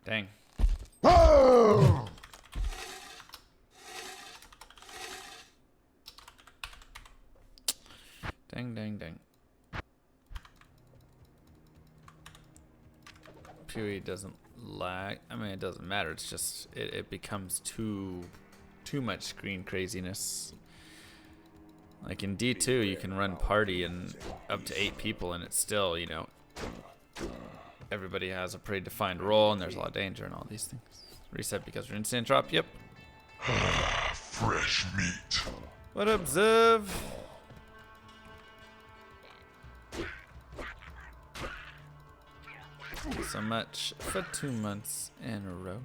Dang. Dang. PoE doesn't lag. I mean, it doesn't matter. It's just it becomes too much screen craziness. Like in D2, you can run party and up to 8 people, and it's still, you know, everybody has a predefined role, and there's a lot of danger and all these things. Reset because we're instant drop. Yep. Fresh meat. What up, Zev? Thank you so much for 2 months in a row.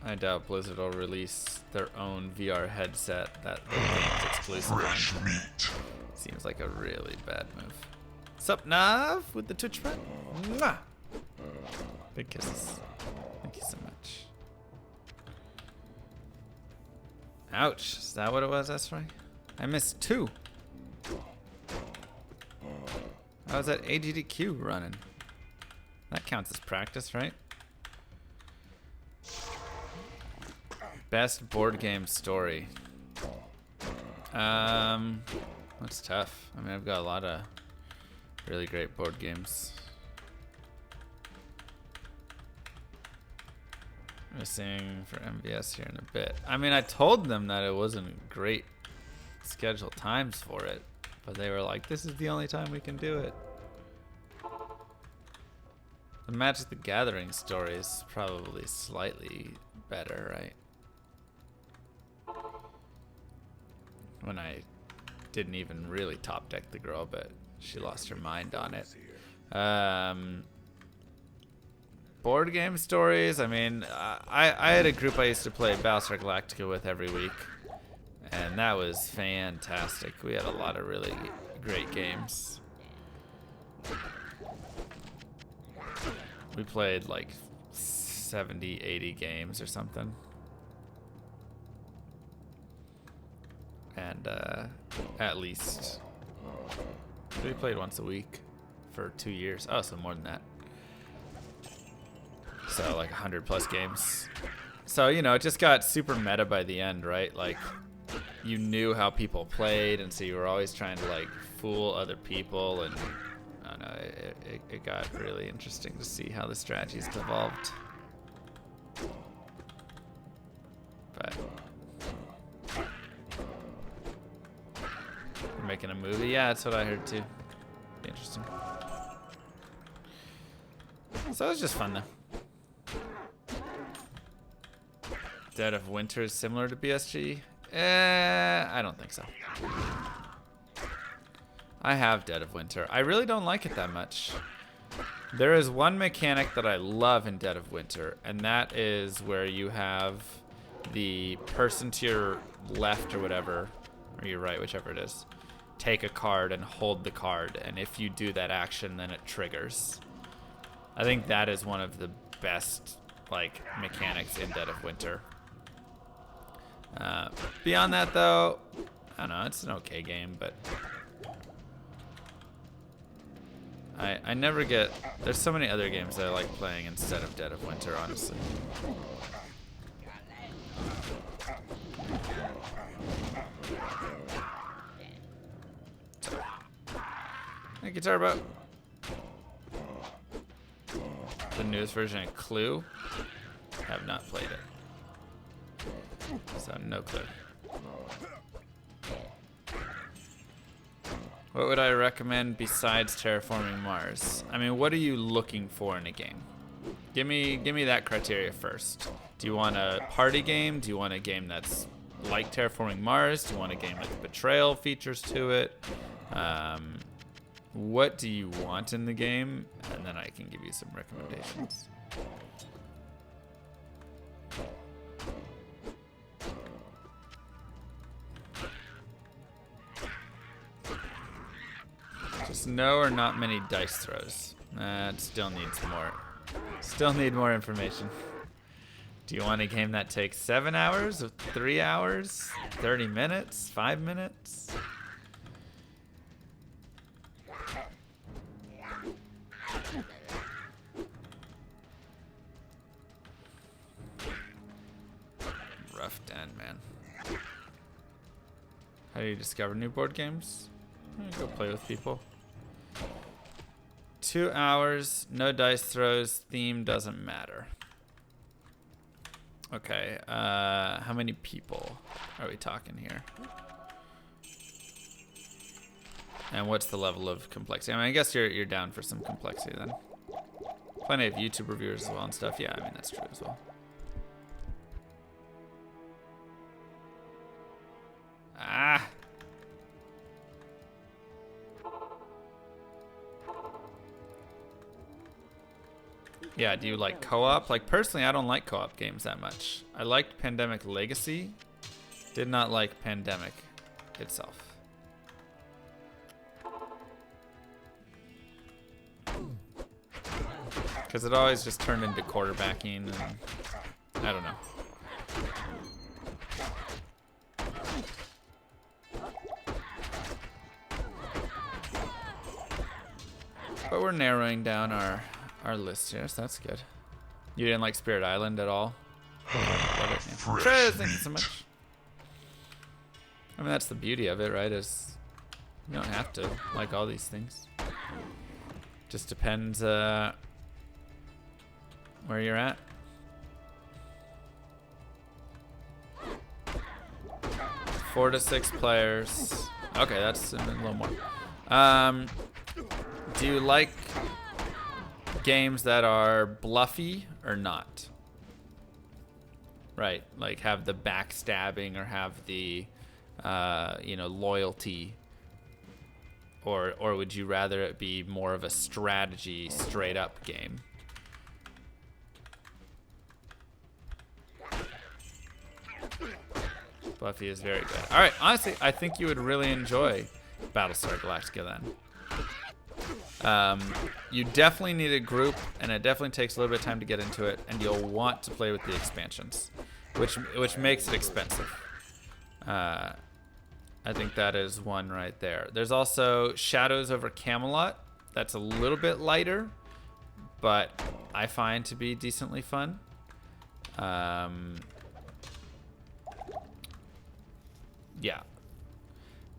I doubt Blizzard will release their own VR headset that the game's exclusive Fresh on. meat. Seems like a really bad move. Sup, Nav, with the Twitch friend? Mwah! Big kisses. Thank you so much. Ouch. Is that what it was, Esray? I missed 2. I was at AGDQ running. That counts as practice, right? Best board game story. That's tough. I mean, I've got a lot of really great board games. Missing for MVS here in a bit. I mean, I told them that it wasn't great scheduled times for it, but they were like, this is the only time we can do it. The Magic the Gathering story is probably slightly better, right? When I didn't even really top deck the girl, but she lost her mind on it. Board game stories, I mean, I had a group I used to play Battlestar Galactica with every week, and that was fantastic. We had a lot of really great games. We played like 70, 80 games or something. And at least we played once a week for 2 years. Oh, so more than that. So like 100 plus games. So, you know, it just got super meta by the end, right? Like you knew how people played, and so you were always trying to like fool other people, and I don't know, it got really interesting to see how the strategies evolved. But we're making a movie. Yeah, that's what I heard too. Be interesting. So it was just fun though. Dead of Winter is similar to BSG? I don't think so. I have Dead of Winter. I really don't like it that much. There is one mechanic that I love in Dead of Winter, and that is where you have the person to your left or whatever, or your right, whichever it is, take a card and hold the card, and if you do that action, then it triggers. I think that is one of the best like mechanics in Dead of Winter. Beyond that, though, I don't know. It's an okay game, but I never get. There's so many other games that I like playing instead of Dead of Winter, honestly. Thank you, Turbo. The newest version of Clue. Have not played it. So no clue. What would I recommend besides Terraforming Mars? I mean, what are you looking for in a game? Give me that criteria first. Do you want a party game? Do you want a game that's like Terraforming Mars? Do you want a game with betrayal features to it? What do you want in the game? And then I can give you some recommendations. Just no or not many dice throws. It still needs more. Still need more information. Do you want a game that takes 7 hours, 3 hours, 30 minutes, 5 minutes? How do you discover new board games? Go play with people. 2 hours, no dice throws, theme doesn't matter. Okay, how many people are we talking here? And what's the level of complexity? I mean, I guess you're down for some complexity then. Plenty of YouTube reviewers as well and stuff. Yeah, I mean, that's true as well. Ah! Yeah, do you like co-op? Like, personally, I don't like co-op games that much. I liked Pandemic Legacy. Did not like Pandemic itself. Because it always just turned into quarterbacking, and I don't know. But we're narrowing down our list here, so that's good. You didn't like Spirit Island at all? Love it, yeah. Trez, thank you so much. I mean, that's the beauty of it, right? Is you don't have to like all these things. Just depends where you're at. Four to 6 players. Okay, that's a little more. Do you like games that are bluffy or not? Right, like have the backstabbing or have the, you know, loyalty, or would you rather it be more of a strategy, straight up game? Bluffy is very good. All right, honestly, I think you would really enjoy Battlestar Galactica then. You definitely need a group, and it definitely takes a little bit of time to get into it, and you'll want to play with the expansions, which makes it expensive. I think that is one right there. There's also Shadows over Camelot. That's a little bit lighter, but I find to be decently fun. Yeah.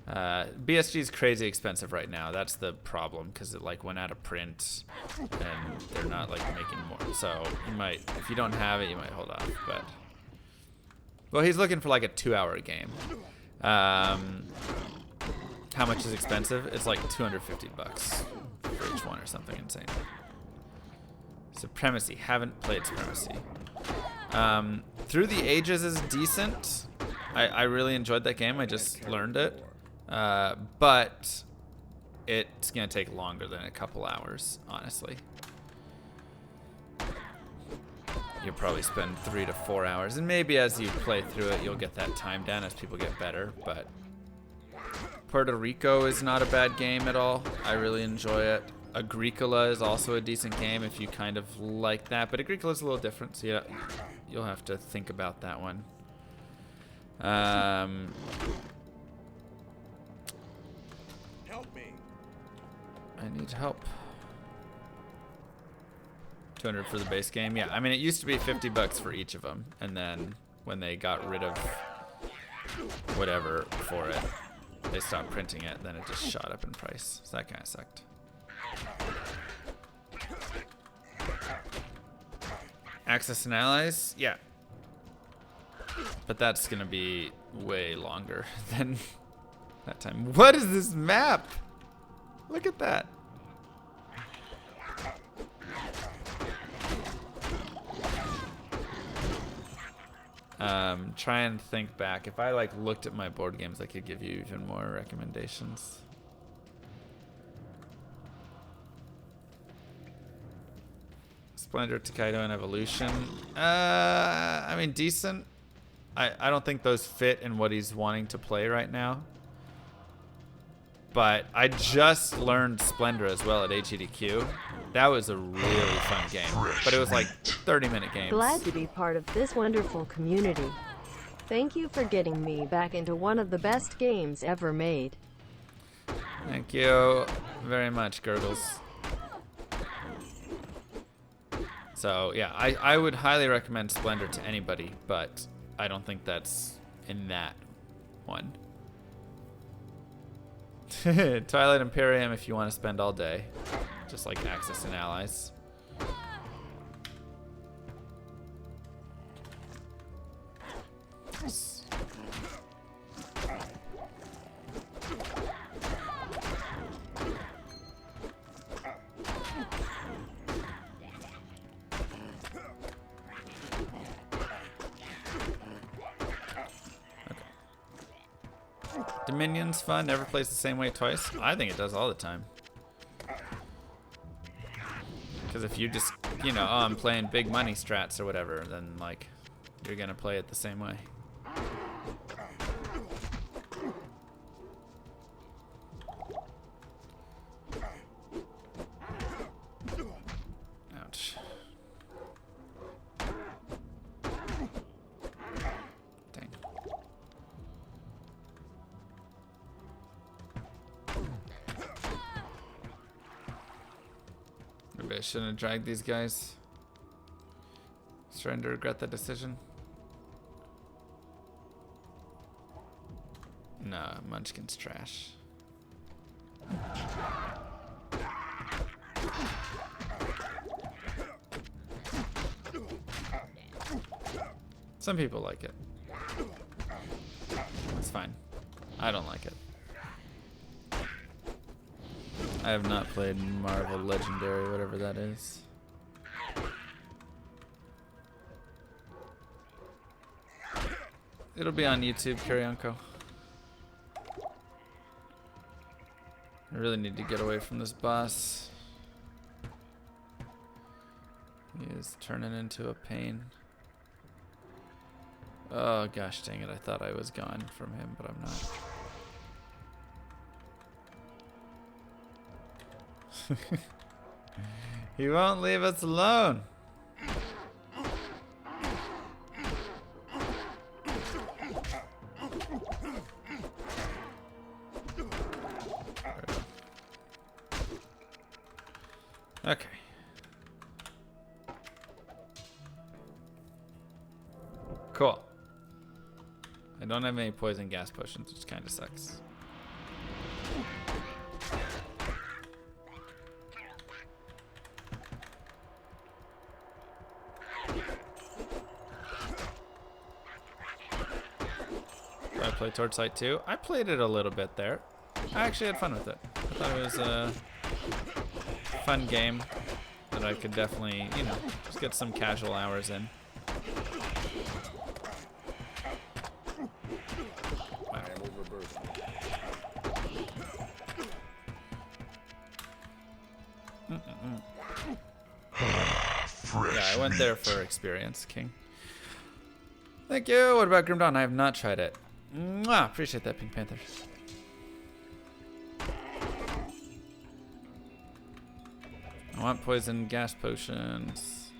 BSG is crazy expensive right now. That's the problem, because it like went out of print and they're not like making more. So you might, if you don't have it, you might hold off. But well, he's looking for like a 2-hour game. How much is expensive? It's like $250 for each one or something insane. Supremacy. Haven't played Supremacy. Through the Ages is decent. I really enjoyed that game. I just learned it. But it's going to take longer than a couple hours, honestly. You'll probably spend 3 to 4 hours. And maybe as you play through it, you'll get that time down as people get better. But Puerto Rico is not a bad game at all. I really enjoy it. Agricola is also a decent game if you kind of like that. But Agricola is a little different, so yeah, you'll have to think about that one. Help me. I need help. 200 for the base game. Yeah, I mean, it used to be $50 for each of them, and then when they got rid of whatever for it, they stopped printing it, then it just shot up in price. So that kind of sucked. Access and Allies, yeah. But that's gonna be way longer than that time. What is this map? Look at that. Try and think back. If I like looked at my board games, I could give you even more recommendations. Splendor, Takedo, and Evolution. I mean, decent. I don't think those fit in what he's wanting to play right now. But I just learned Splendor as well at HEDQ. That was a really fun game. But it was like 30-minute games. Glad to be part of this wonderful community. Thank you for getting me back into one of the best games ever made. Thank you very much, Gurgles. So, yeah, I would highly recommend Splendor to anybody, but I don't think that's in that one. Twilight Imperium if you want to spend all day. Just like Axis and allies. Dominion's fun, never plays the same way twice. I think it does all the time. Because if you just, you know, oh, I'm playing big money strats or whatever, then like, you're gonna play it the same way. Ouch. Dang. Maybe I shouldn't have dragged these guys. Starting to regret that decision. No, Munchkin's trash. Some people like it. It's fine. I don't like it. I have not played Marvel Legendary, whatever that is. It'll be on YouTube, Karyonko. I really need to get away from this boss. He is turning into a pain. Oh gosh dang it, I thought I was gone from him, but I'm not. He won't leave us alone. Okay. Cool. I don't have any poison gas potions, which kind of sucks. Do I play Torchlight too? I played it a little bit there. I actually had fun with it. I thought it was a fun game that I could definitely, you know, just get some casual hours in. Yeah, I went there for experience, King. Thank you. What about Grim Dawn? I have not tried it. Mwah, appreciate that, Pink Panther. I want poison gas potions.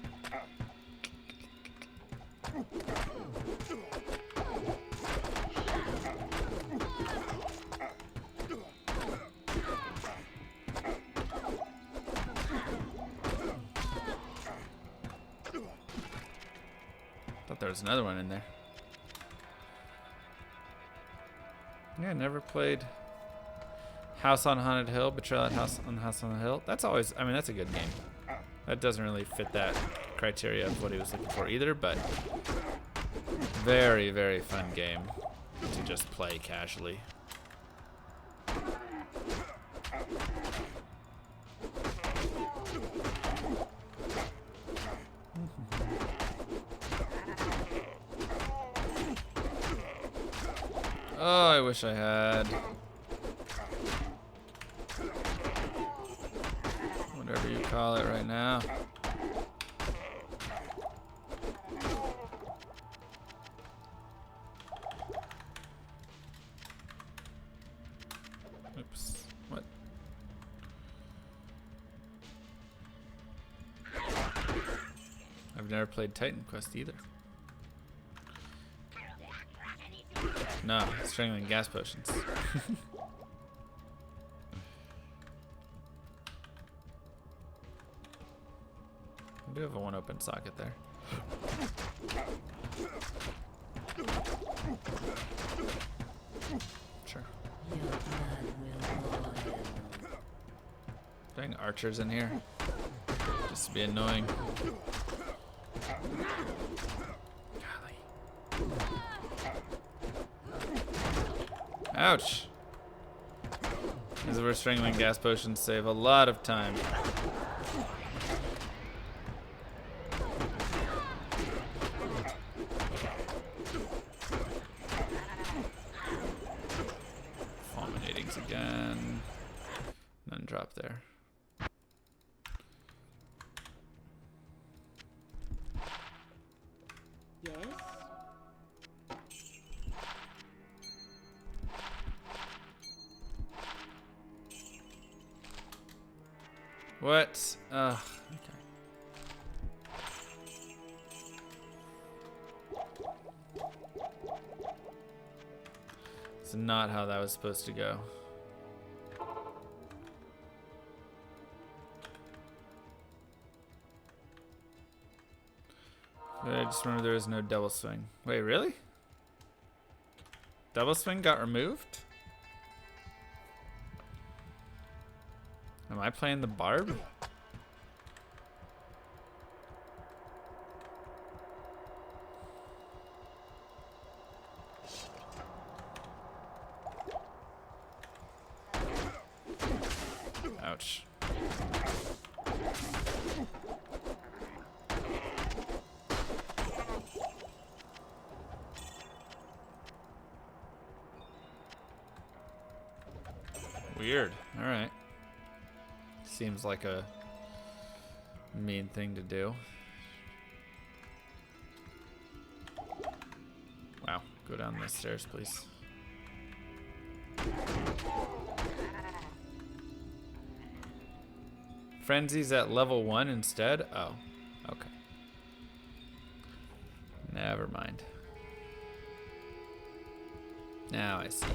Thought there was another one in there. Yeah, never played House on Haunted Hill, Betrayal at House on the Hill. That's always, I mean, that's a good game. That doesn't really fit that criteria of what he was looking for either, but very, very fun game to just play casually. Oh, I wish I had. Whatever you call it right now. Oops. What? I've never played Titan Quest either. No, strangling gas potions. I do have a one open socket there. Sure. Dang archers in here. Just to be annoying. Golly. Ouch. These were strangling gas potions save a lot of time. Fulminating's again. None drop there. What? Ugh. Okay. It's not how that was supposed to go. I just remember there was no double swing. Wait, really? Double swing got removed? Am I playing the Barb? Ouch. Weird. All right. Seems like a mean thing to do. Wow. Go down the stairs, please. Frenzy's at level 1 instead? Oh. Okay. Never mind. Now I see.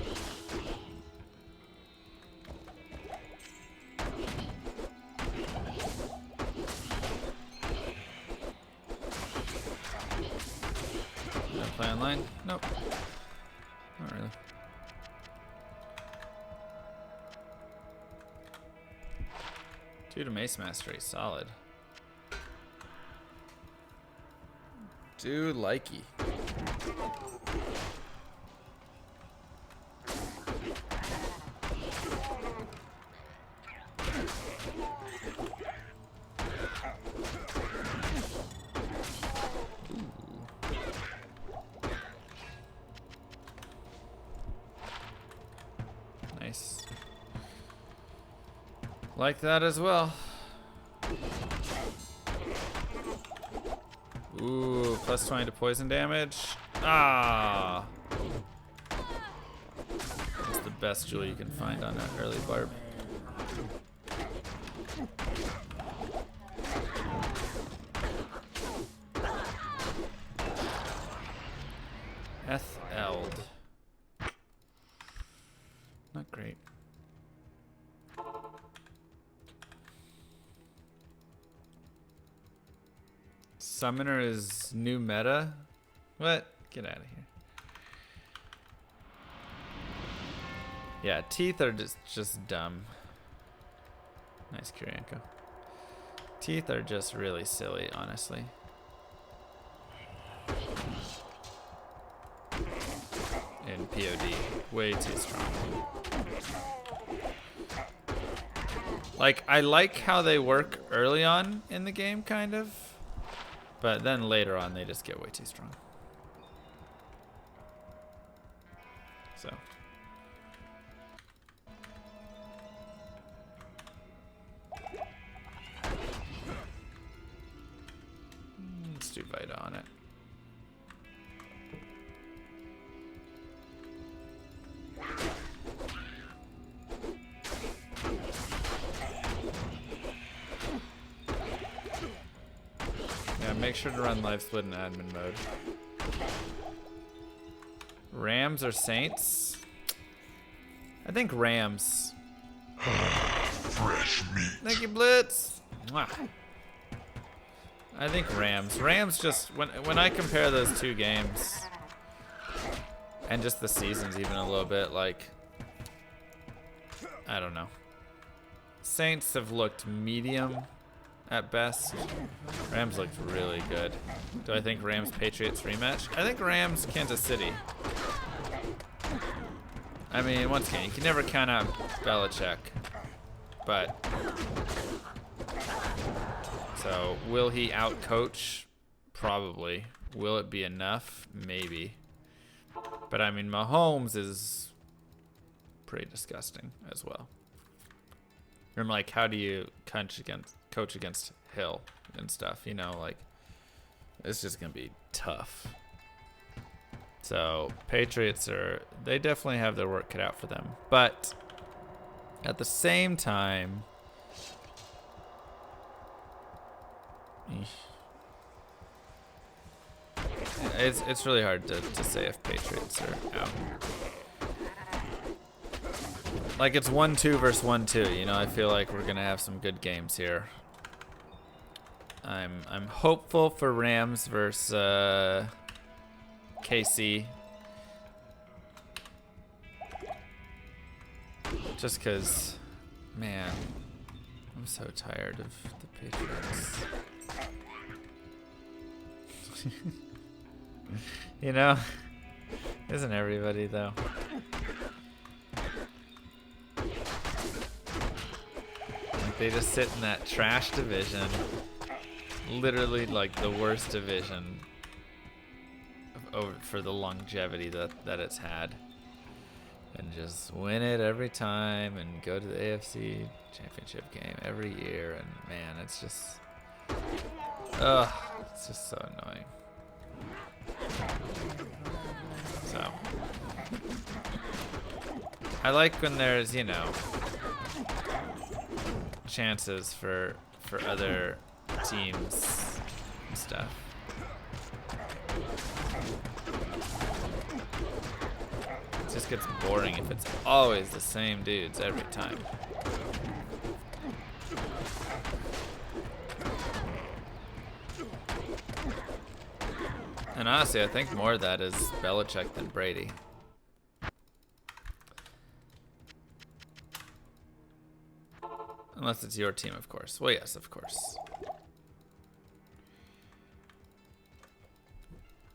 Play online? Nope. Not really. Two to Mace Mastery, solid. Dude, likey. Nice. Like that as well. Ooh, plus 20 to poison damage. Ah. That's the best jewel you can find on an early Barb. Eld. Not great. Summoner is new meta? What? Get out of here. Yeah, teeth are just dumb. Nice Kirianko. Teeth are just really silly, honestly. In POD. Way too strong. Like, I like how they work early on in the game, kind of. But then later on, they just get way too strong. So. Let's do Vita on it. Make sure to run live split in admin mode. Rams or Saints? I think Rams. Fresh meat. Thank you, Blitz. Mwah. I think Rams. Rams just when I compare those two games and just the seasons even a little bit, like I don't know. Saints have looked medium at best. Rams looked really good. Do I think Rams Patriots rematch? I think Rams Kansas City. I mean, once again, you can never count out Belichick. But so will he outcoach? Probably. Will it be enough? Maybe. But I mean, Mahomes is pretty disgusting as well. I'm like, how do you coach against Hill and stuff? You know, like, it's just gonna be tough. So Patriots they definitely have their work cut out for them, but at the same time, it's really hard to say if Patriots are out. Like, it's 1-2 versus 1-2. You know, I feel like we're gonna have some good games here. I'm hopeful for Rams versus KC. Just because, man, I'm so tired of the Patriots. You know, isn't everybody though? Like, they just sit in that trash division, literally like the worst division for the longevity that it's had, and just win it every time and go to the AFC Championship game every year. And man, it's just, it's just so annoying. So I like when there's, you know, chances for other teams and stuff. It just gets boring if it's always the same dudes every time. And honestly, I think more of that is Belichick than Brady. Unless it's your team, of course. Well, yes, of course.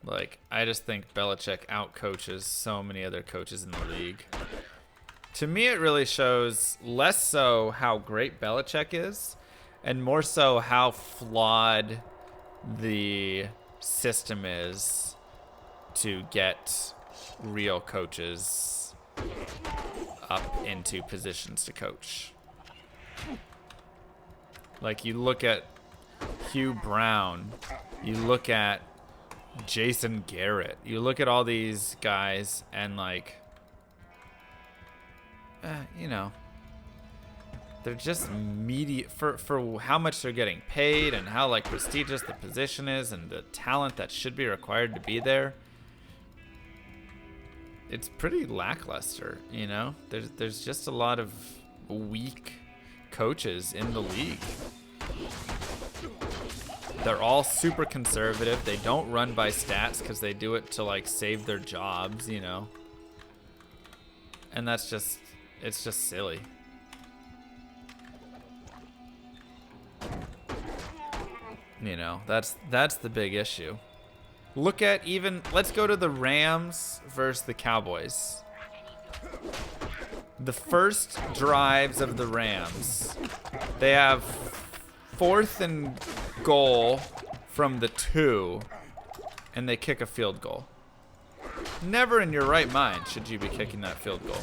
Like, I just think Belichick outcoaches so many other coaches in the league. To me, it really shows less so how great Belichick is, and more so how flawed the system is to get real coaches up into positions to coach. Like, you look at Hugh Brown, you look at Jason Garrett, you look at all these guys, and like, you know, they're just for how much they're getting paid and how like prestigious the position is and the talent that should be required to be there. It's pretty lackluster, you know. There's just a lot of weak coaches in the league. They're all super conservative. They don't run by stats because they do it to like save their jobs, you know. And it's just silly. You know, that's the big issue. Look at let's go to the Rams versus the Cowboys. The first drives of the Rams, they have 4th and goal from the 2, and they kick a field goal. Never in your right mind should you be kicking that field goal.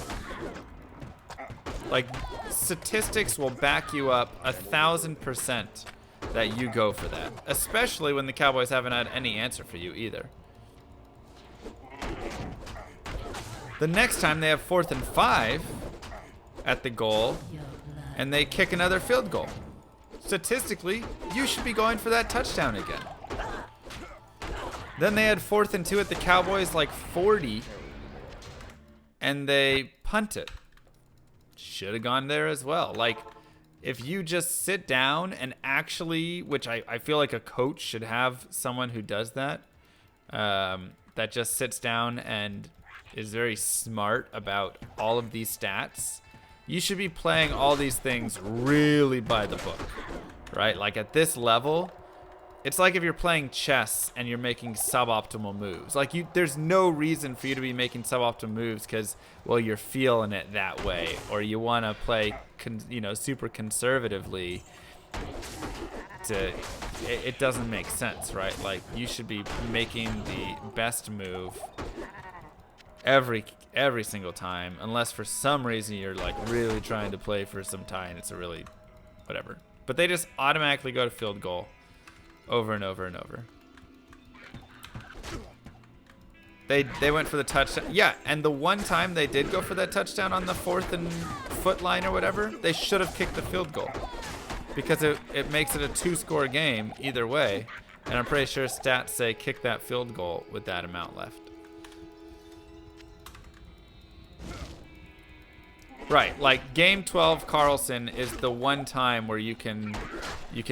Like, statistics will back you up 1,000% that you go for that, especially when the Cowboys haven't had any answer for you either. The next time they have 4th and 5 at the goal, and they kick another field goal. Statistically, you should be going for that touchdown again. Then they had 4th and 2 at the Cowboys, like 40, and they punt it. Should have gone there as well. Like, if you just sit down and actually, which I feel like a coach should have someone who does that, that just sits down and is very smart about all of these stats. you should be playing all these things really by the book, right? Like at this level, it's like if you're playing chess and you're making suboptimal moves. Like there's no reason for you to be making suboptimal moves because, well, you're feeling it that way, or you want to play, super conservatively. It doesn't make sense, right? Like you should be making the best move every single time, unless for some reason you're like really trying to play for some tie and it's a really whatever. But they just automatically go to field goal over and over and over. They went for the touchdown. Yeah, and the one time they did go for that touchdown on the 4th and foot line or whatever, they should have kicked the field goal. Because it makes it a 2-score game either way. And I'm pretty sure stats say kick that field goal with that amount left. Right, like game 12 Carlson is the one time where you can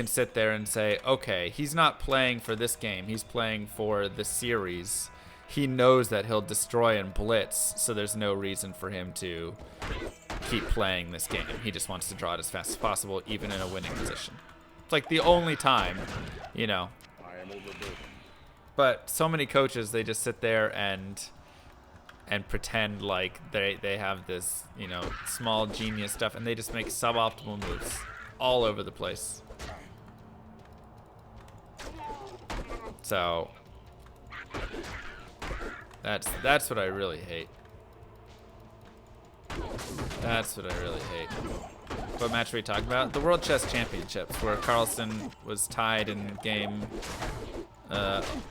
sit there and say, okay, he's not playing for this game, he's playing for the series. He knows that he'll destroy and blitz, so there's no reason for him to keep playing this game. He just wants to draw it as fast as possible, even in a winning position. It's like the only time, But so many coaches, they just sit there and pretend like they have this, small genius stuff, and they just make suboptimal moves all over the place. So that's what I really hate. That's what I really hate. What match are we talking about? The World Chess Championships, where Carlson was tied in game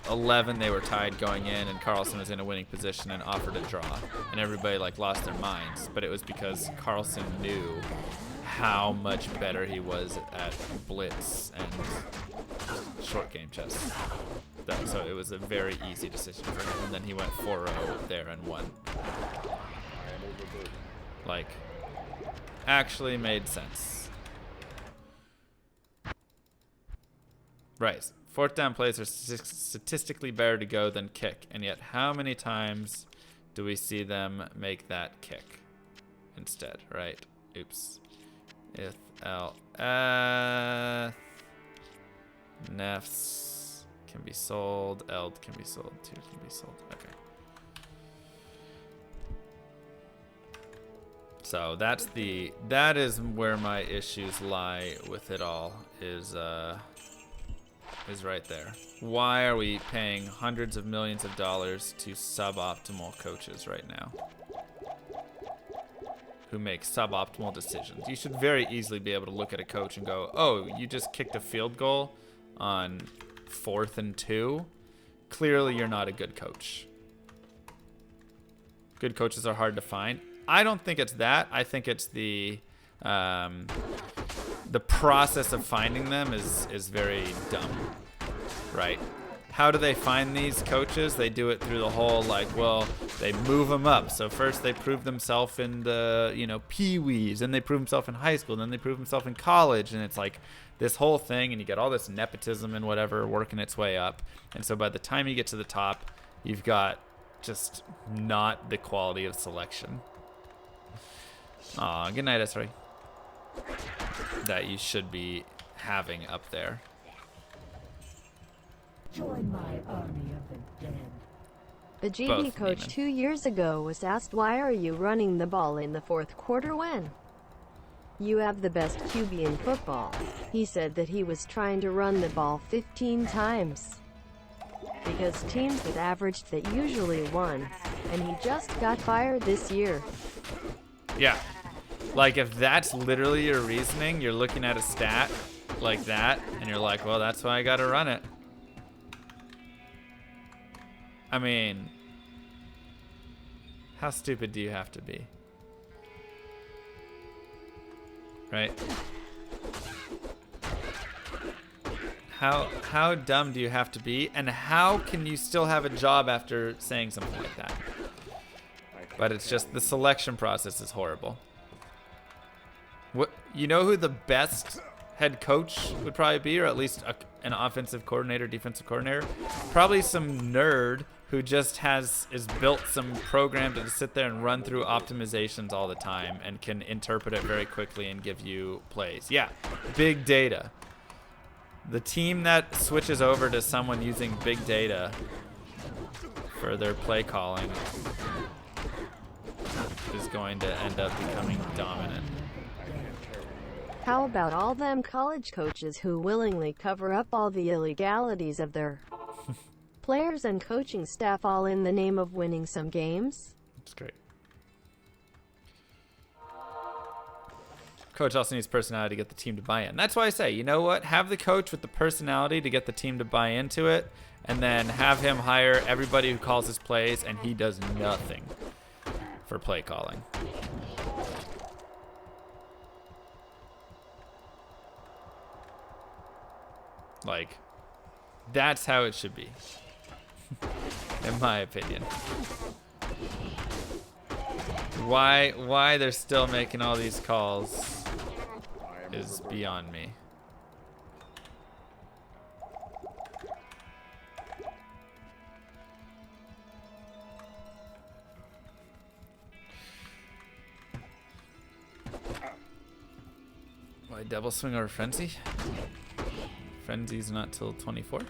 11. They were tied going in, and Carlson was in a winning position and offered a draw, and everybody lost their minds. But it was because Carlson knew how much better he was at blitz and short game chess. So it was a very easy decision for him, and then he went 4-0 there and won. Actually made sense. Right. 4th down plays are statistically better to go than kick, and yet how many times do we see them make that kick instead, right? Oops. If L Nefs can be sold, Eld can be sold, 2 can be sold. Okay. So that is where my issues lie with it all, is right there. Why are we paying hundreds of millions of dollars to suboptimal coaches right now who make suboptimal decisions? You should very easily be able to look at a coach and go, oh, you just kicked a field goal on 4th and 2. Clearly you're not a good coach. Good coaches are hard to find. I don't think it's that. I think it's the process of finding them is very dumb, right? How do they find these coaches? They do it through the whole they move them up. So first they prove themselves in the pee-wees, and they prove themselves in high school, and then they prove themselves in college, and it's like this whole thing, and you get all this nepotism and whatever working its way up. And so by the time you get to the top, you've got just not the quality of selection. Aw, good night, Esri. That you should be having up there. Join my army of the dead. The GB coach 2 years ago was asked, why are you running the ball in the 4th quarter when you have the best QB in football? He said that he was trying to run the ball 15 times because teams that averaged that usually won, and he just got fired this year. Yeah. If that's literally your reasoning, you're looking at a stat like that, and you're like, well, that's why I gotta run it. I mean, how stupid do you have to be? Right? How dumb do you have to be, and how can you still have a job after saying something like that? But it's just the selection process is horrible. What, you know who the best head coach would probably be, or at least an offensive coordinator, defensive coordinator? Probably some nerd who just is built some program to sit there and run through optimizations all the time and can interpret it very quickly and give you plays. Yeah, big data. The team that switches over to someone using big data for their play calling is going to end up becoming dominant. How about all them college coaches who willingly cover up all the illegalities of their players and coaching staff, all in the name of winning some games? That's great. Coach also needs personality to get the team to buy in. That's why I say, you know what? Have the coach with the personality to get the team to buy into it, and then have him hire everybody who calls his plays, and he does nothing for play calling. Like, that's how it should be, in my opinion. Why they're still making all these calls is beyond me. Why double swing over frenzy? Frenzy's not till 24.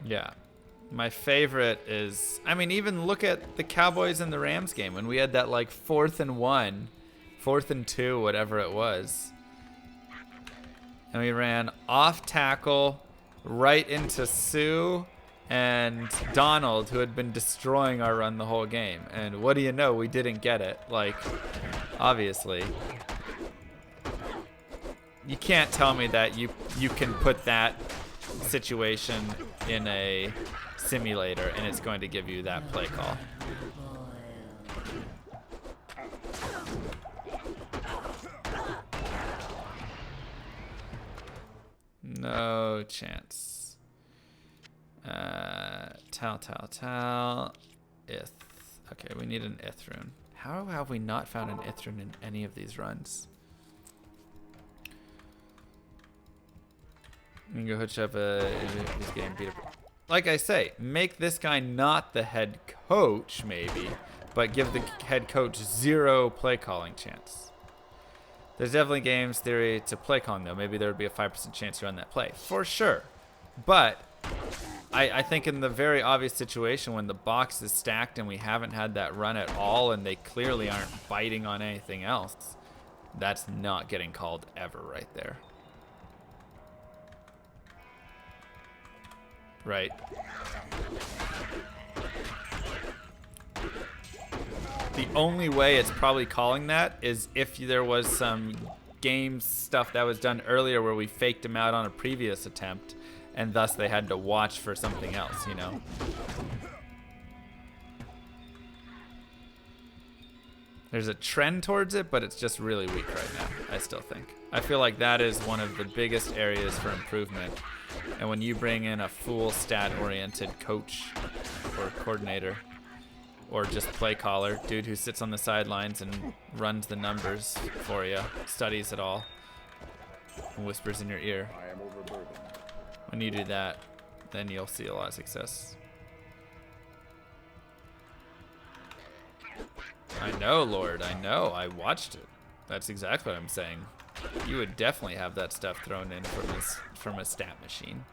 Yeah. My favorite is, I mean, even look at the Cowboys and the Rams game when we had that like 4th and 1, 4th and 2, whatever it was. And we ran off tackle right into Sue and Donald, who had been destroying our run the whole game. And what do you know? We didn't get it. Like, obviously. You can't tell me that you can put that situation in a simulator and it's going to give you that play call. No chance. Tal. Ith. Okay, we need an Ith rune. How have we not found an Ith rune in any of these runs? You can go hitch up he's getting beat up. Like I say, make this guy not the head coach, maybe, but give the head coach 0 play calling chance. There's definitely games theory to play calling, though. Maybe there would be a 5% chance to run that play. For sure. But I think in the very obvious situation when the box is stacked and we haven't had that run at all and they clearly aren't biting on anything else, that's not getting called ever right there. Right. The only way it's probably calling that is if there was some game stuff that was done earlier where we faked him out on a previous attempt and thus they had to watch for something else, you know. There's a trend towards it, but it's just really weak right now, I still think. I feel like that is one of the biggest areas for improvement. And when you bring in a full stat-oriented coach or coordinator or just play caller, dude who sits on the sidelines and runs the numbers for you, studies it all, and whispers in your ear. I am overburdened. When you do that, then you'll see a lot of success. I know, Lord, I know. I watched it. That's exactly what I'm saying. You would definitely have that stuff thrown in from a stat machine.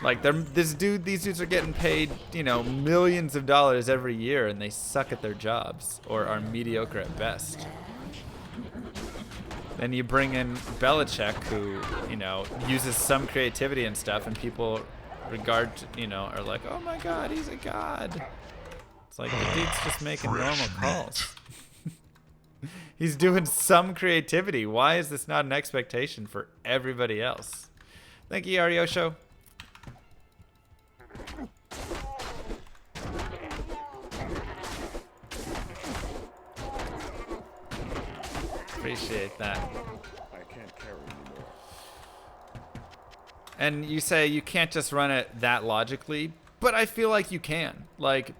Like these dudes are getting paid, you know, millions of dollars every year, and they suck at their jobs or are mediocre at best. Then you bring in Belichick, who, you know, uses some creativity and stuff, and people are like, oh my God, he's a god. It's like the dude's just making normal calls. He's doing some creativity. Why is this not an expectation for everybody else? Thank you, Ariosho. Appreciate that. I can't carry anymore. And you say you can't just run it that logically, but I feel like you can. Like,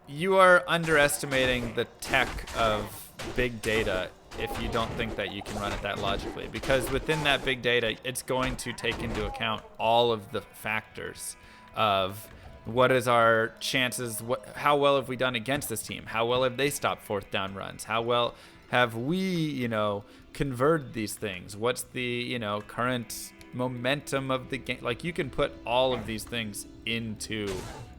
you are underestimating the tech of big data if you don't think that you can run it that logically. Because within that big data, it's going to take into account all of the factors of what is our chances, how well have we done against this team? How well have they stopped 4th down runs? How well have we, you know, converted these things? What's the, you know, current momentum of the game? Like, you can put all of these things into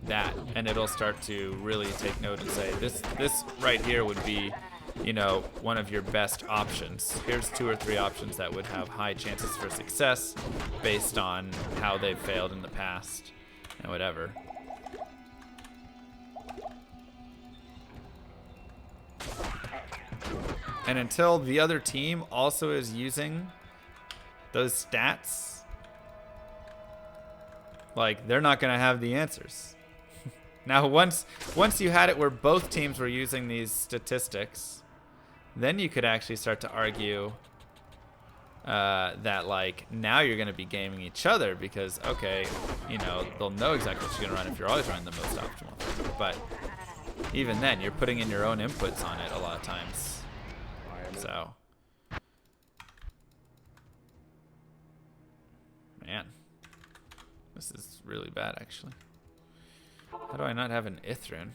that, and it'll start to really take note and say, this right here would be, you know, one of your best options. Here's 2 or 3 options that would have high chances for success based on how they've failed in the past and whatever. And until the other team also is using those stats, like, they're not going to have the answers. Now, once you had it where both teams were using these statistics, then you could actually start to argue that, like, now you're going to be gaming each other because, okay, you know, they'll know exactly what you're going to run if you're always running the most optimal thing. But even then, you're putting in your own inputs on it a lot of times. So, man, this is really bad, actually. How do I not have an Ithrin?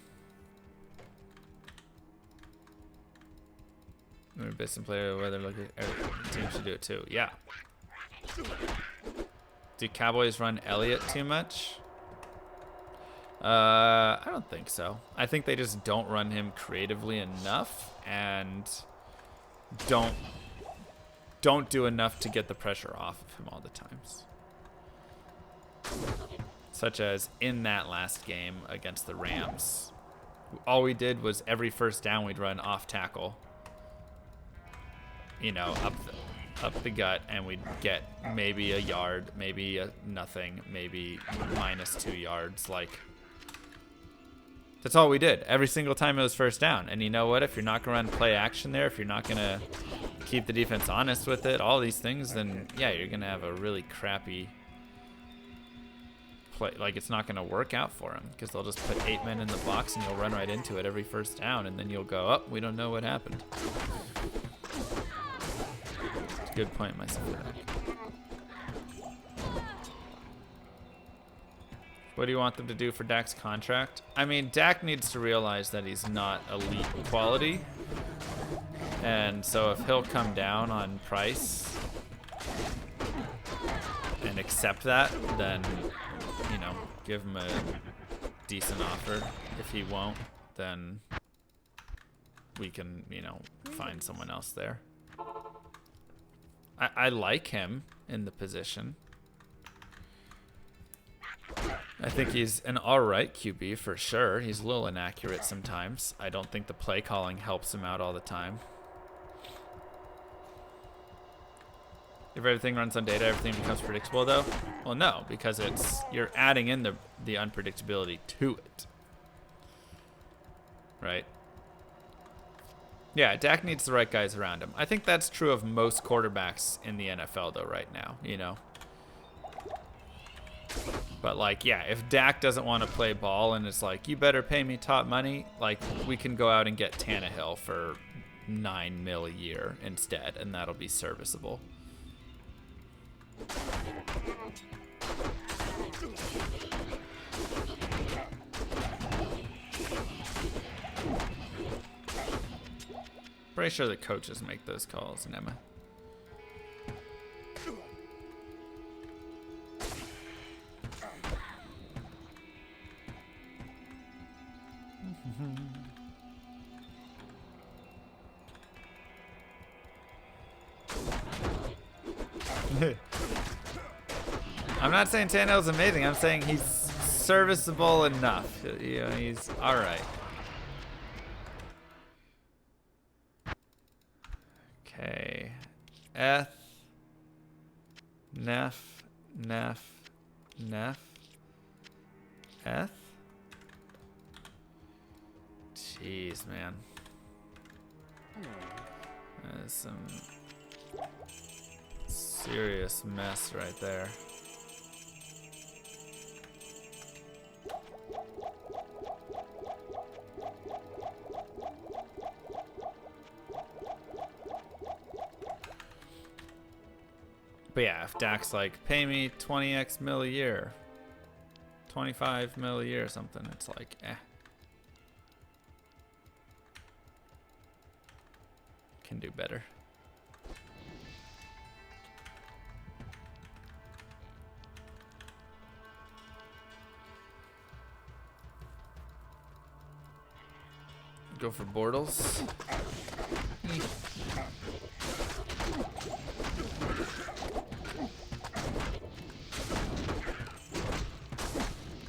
Base and player, whether looking, team should do it too. Yeah. Do Cowboys run Elliott too much? I don't think so. I think they just don't run him creatively enough and don't do enough to get the pressure off of him all the times. Such as in that last game against the Rams. All we did was every first down we'd run off tackle. You know, up the gut, and we'd get maybe a yard, maybe a nothing, maybe -2 yards. Like, that's all we did every single time it was first down. And you know what? If you're not going to run play action there, if you're not going to keep the defense honest with it, all these things, then yeah, you're going to have a really crappy play. Like, it's not going to work out for them because they'll just put 8 men in the box and you'll run right into it every first down, and then you'll go, oh, we don't know what happened. Good point, myself. What do you want them to do for Dak's contract? I mean, Dak needs to realize that he's not elite quality. And so if he'll come down on price and accept that, then, you know, give him a decent offer. If he won't, then we can, you know, find someone else there. I like him in the position. I think he's an alright QB for sure. He's a little inaccurate sometimes. I don't think the play calling helps him out all the time. If everything runs on data, everything becomes predictable though? Well, no, because you're adding in the unpredictability to it. Right? Yeah, Dak needs the right guys around him. I think that's true of most quarterbacks in the NFL, though, right now, you know? But, like, yeah, if Dak doesn't want to play ball and it's like, you better pay me top money, like, we can go out and get Tannehill for $9 mil a year instead, and that'll be serviceable. Pretty sure the coaches make those calls, Emma. I'm not saying Tannehill's amazing. I'm saying he's serviceable enough. You know, he's all right. Okay. Neff. Jeez, man. That's some serious mess right there. But yeah, if Dak's like, pay me 20x mil a year, 25 mil a year or something, it's like, eh. Can do better. Go for Bortles.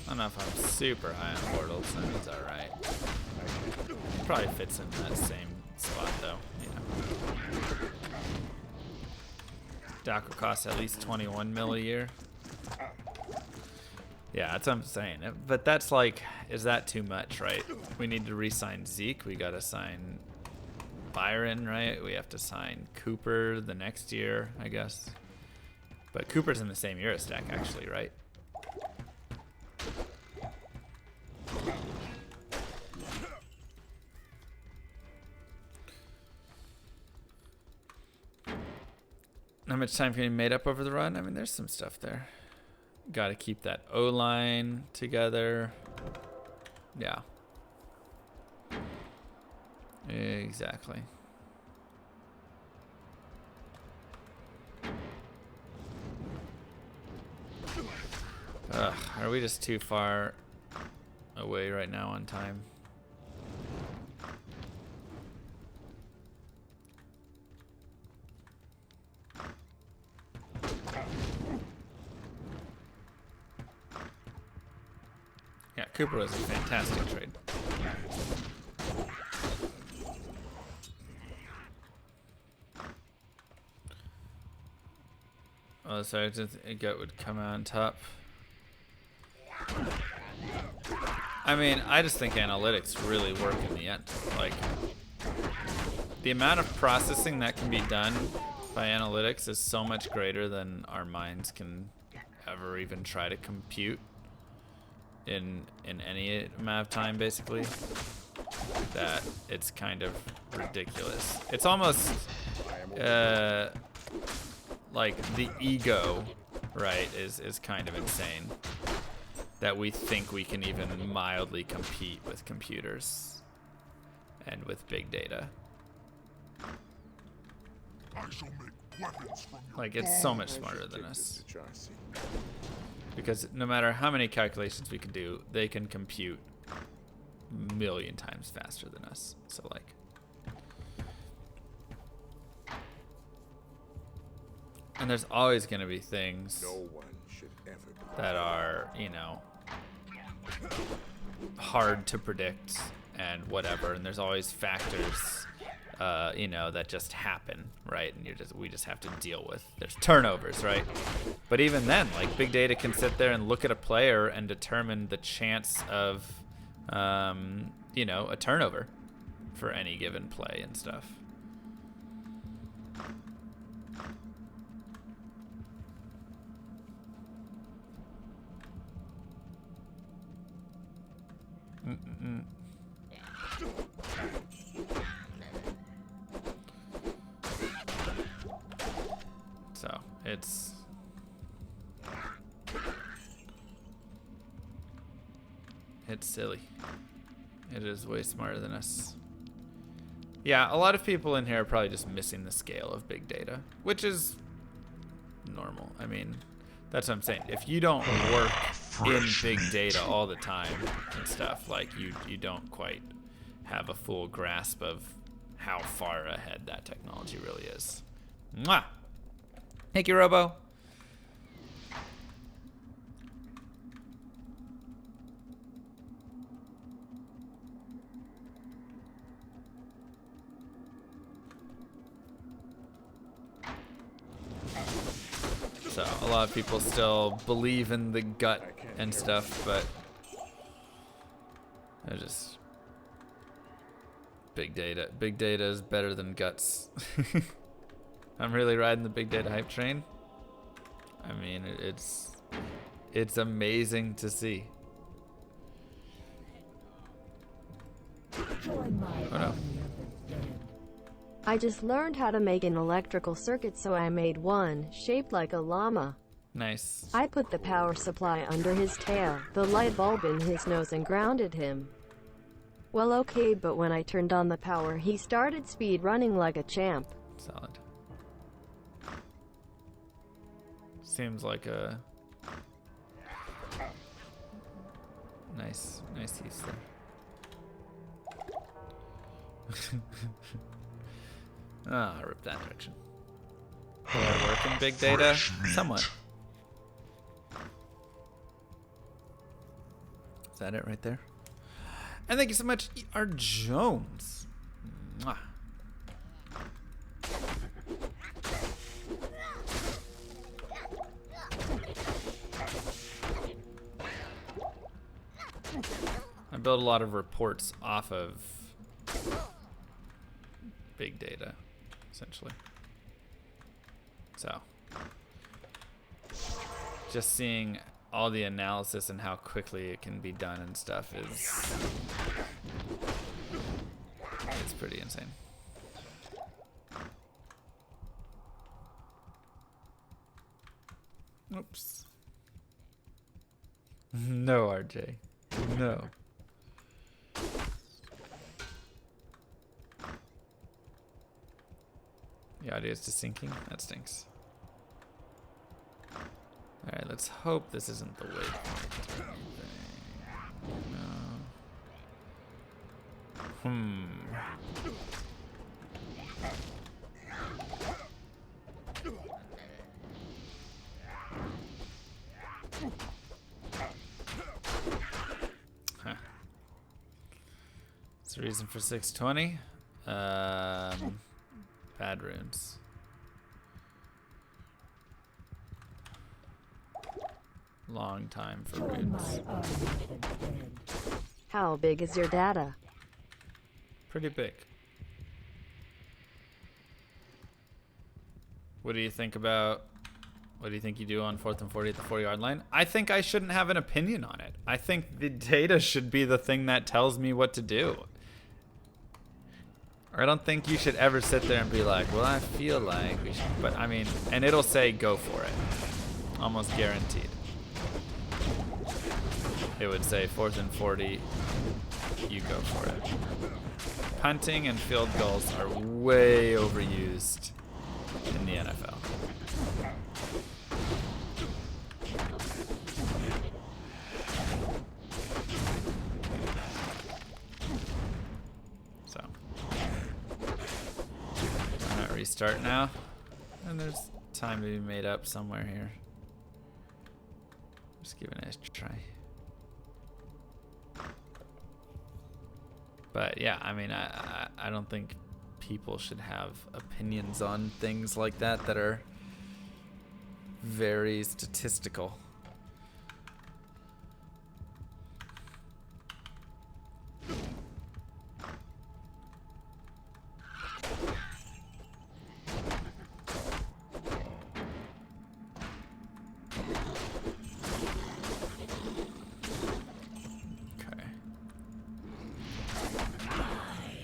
I don't know if I'm super high on Bortles, and he's alright. Probably fits in that same spot though, you know. Doc will cost at least 21 mil a year. Yeah, that's what I'm saying. But that's like, is that too much, right? We need to re-sign Zeke. We gotta sign Byron, right? We have to sign Cooper the next year, I guess. But Cooper's in the same year as Dak, actually, right? How much time can be made up over the run? I mean, there's some stuff there. Got to keep that O-line together. Yeah. Exactly. Ugh, are we just too far away right now on time? Yeah, Cooper was a fantastic trade. Oh, sorry, Goat would come out on top. I mean, I just think analytics really work in the end. Like, the amount of processing that can be done by analytics is so much greater than our minds can ever even try to compute in any amount of time, basically, that it's kind of ridiculous. It's almost like the ego, right, is kind of insane that we think we can even mildly compete with computers and with big data. Like, it's so much smarter than us. Because no matter how many calculations we can do, they can compute a million times faster than us. So, like, and there's always going to be things that are, you know, hard to predict and whatever. And there's always factors, you know, that just happen, right? And we just have to deal with. There's turnovers, right? But even then, like, big data can sit there and look at a player and determine the chance of, you know, a turnover for any given play and stuff. So it's silly. It is way smarter than us. Yeah, a lot of people in here are probably just missing the scale of big data, which is normal. I mean, that's what I'm saying. If you don't work in big data all the time and stuff, like, you don't quite have a full grasp of how far ahead that technology really is. Mwah! Thank you, Robo. So a lot of people still believe in the gut and stuff, but I just, big data is better than guts. I'm really riding the big data hype train. I mean, it's amazing to see. Join my Oh no. army of the dead. I just learned how to make an electrical circuit, so I made one, shaped like a llama. Nice. I put the power supply under his tail, the light bulb in his nose, and grounded him. Well, okay, but when I turned on the power, he started speed running like a champ. Solid. Seems like a nice use there. Ah, rip that direction. Will I work in big data? Somewhat. Is that it right there? And thank you so much, E.R. Jones. Mwah. I build a lot of reports off of big data, essentially. So, just seeing all the analysis and how quickly it can be done and stuff is pretty insane. Oops. No, RJ. No. The audio is desyncing. That stinks. Alright, let's hope this isn't the waypoint or anything. No. Huh. That's the reason for 620. Bad runes. Long time for runes. How big is your data? Pretty big. What do you think about, what do you think you do on 4th and 40 at the 4-yard line? I think I shouldn't have an opinion on it. I think the data should be the thing that tells me what to do. I don't think you should ever sit there and be like, well, I feel like we should, but I mean, and it'll say go for it. Almost guaranteed. It would say 4th and 40, you go for it. Punting and field goals are way overused in the NFL. So, why not restart now? And there's time to be made up somewhere here. Just give it a try. But yeah, I mean, I don't think people should have opinions on things like that that are very statistical.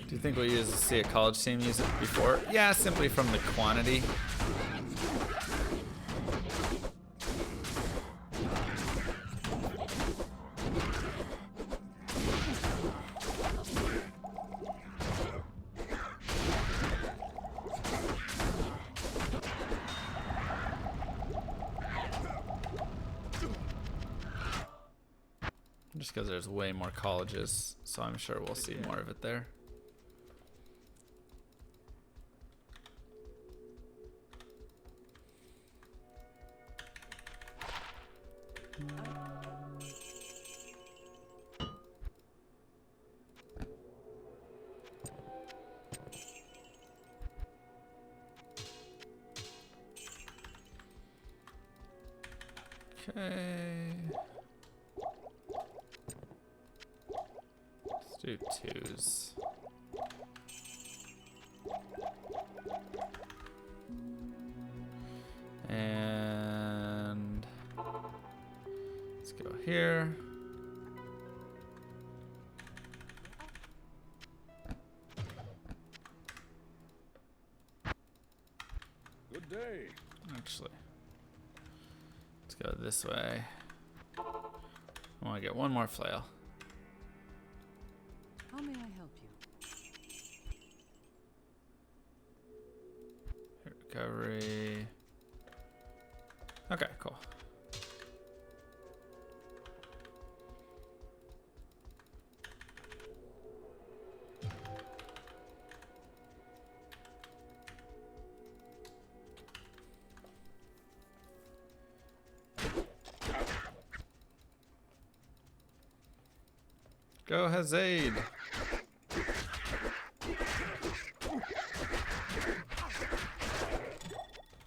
Do you think we'll use to see a college team use it before? Yeah, simply from the quantity. Just because there's way more colleges, so I'm sure we'll see more of it there. Okay. Let's do twos. And let's go here. day. Actually, let's go this way. I want to get one more flail. How may I help you? Recovery. Okay, cool. Go Hazade.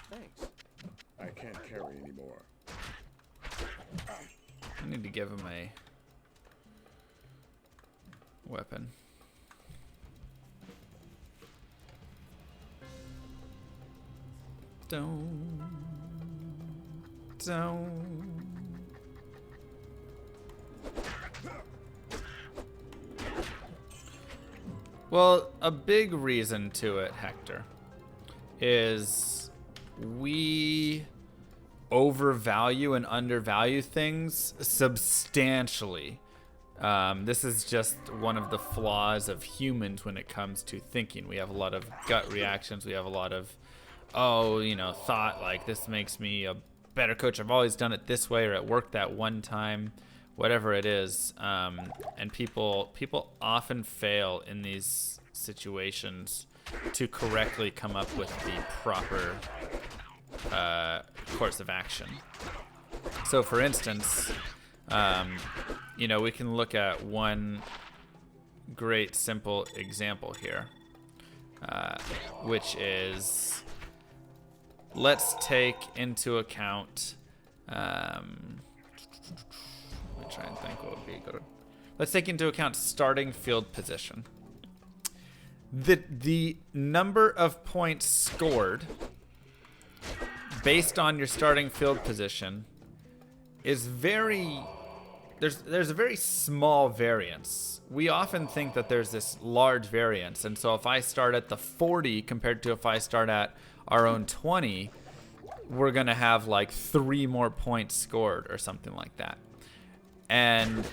Thanks. I can't carry anymore. I need to give him a weapon. Don't. Well, a big reason to it, Hector, is we overvalue and undervalue things substantially. This is just one of the flaws of humans when it comes to thinking. We have a lot of gut reactions. We have a lot of, thought like this makes me a better coach. I've always done it this way, or it worked that one time, whatever it is. And people often fail in these situations to correctly come up with the proper course of action. So for instance, we can look at one great simple example here, which is, let's take into account, let me try and think what would be good. Let's take into account starting field position. The number of points scored based on your starting field position is there's a very small variance. We often think that there's this large variance, and so if I start at the 40 compared to if I start at our own 20, we're gonna have like 3 more points scored or something like that. And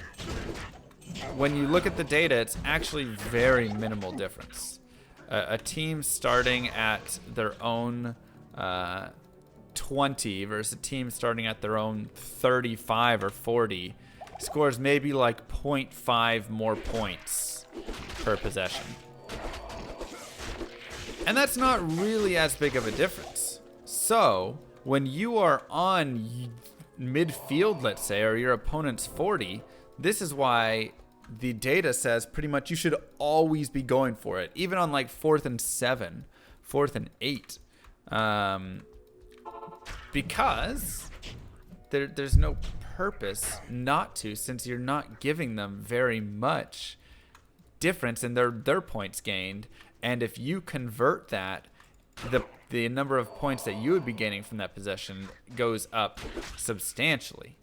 when you look at the data, it's actually very minimal difference. A team starting at their own 20 versus a team starting at their own 35 or 40 scores maybe like 0.5 more points per possession. And that's not really as big of a difference. So when you are on midfield, let's say, or your opponent's 40, this is why the data says pretty much you should always be going for it, even on like 4th and 7, 4th and 8, because there's no purpose not to, since you're not giving them very much difference in their points gained. And if you convert that, the number of points that you would be gaining from that possession goes up substantially.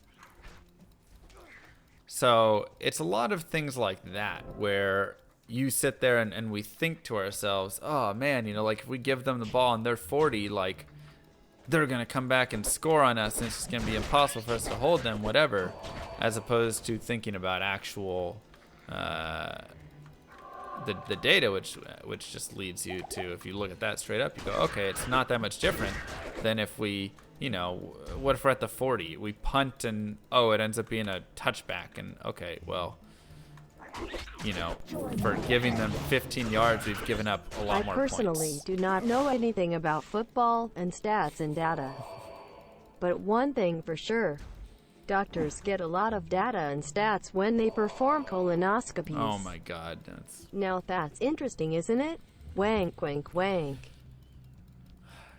So it's a lot of things like that where you sit there and we think to ourselves, oh man, like if we give them the ball and they're 40, like they're going to come back and score on us and it's just going to be impossible for us to hold them, whatever, as opposed to thinking about actual the data, which just leads you to, if you look at that straight up, you go, okay, it's not that much different than if we, what if we're at the 40, we punt and it ends up being a touchback, and okay, well, for giving them 15 yards, we've given up a lot more points. I personally do not know anything about football and stats and data, but one thing for sure, doctors get a lot of data and stats when they perform colonoscopies. Oh my god, Now that's interesting, isn't it? Wank, wank, wank.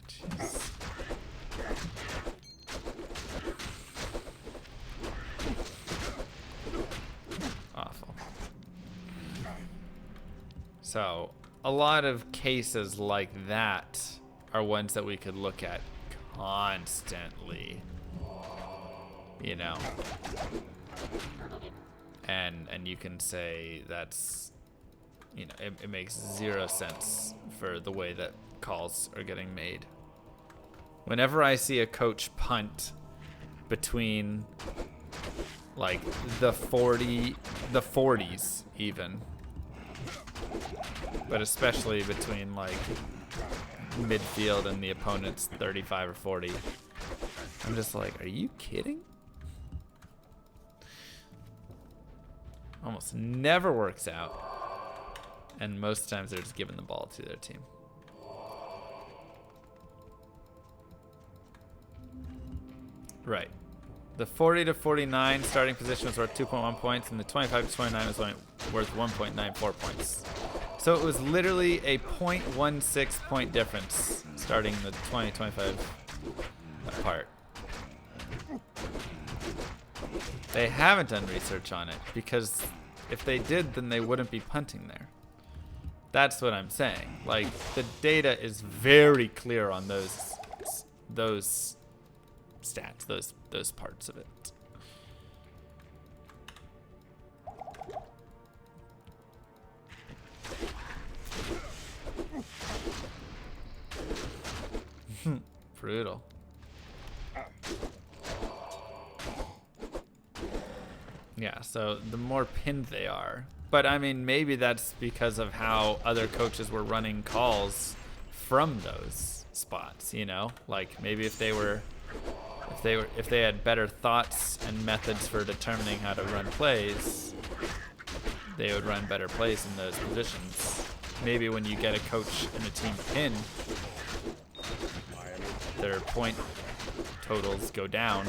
Jeez. Awful. So, a lot of cases like that are ones that we could look at constantly. And you can say that's, it makes zero sense for the way that calls are getting made. Whenever I see a coach punt between like the 40s even, but especially between like midfield and the opponent's 35 or 40, I'm just like, are you kidding? Almost never works out, and most times they're just giving the ball to their team. Right. The 40 to 49 starting position was worth 2.1 points, and the 25 to 29 was worth 1.94 points. So it was literally a 0.16 point difference starting the 20-25 apart. They haven't done research on it, because if they did, then they wouldn't be punting there. That's what I'm saying. Like, the data is very clear on those stats, those parts of it. Brutal. Yeah, so the more pinned they are. But I mean, maybe that's because of how other coaches were running calls from those spots, you know? Like maybe if they had better thoughts and methods for determining how to run plays, they would run better plays in those positions. Maybe when you get a coach and a team pinned, their point totals go down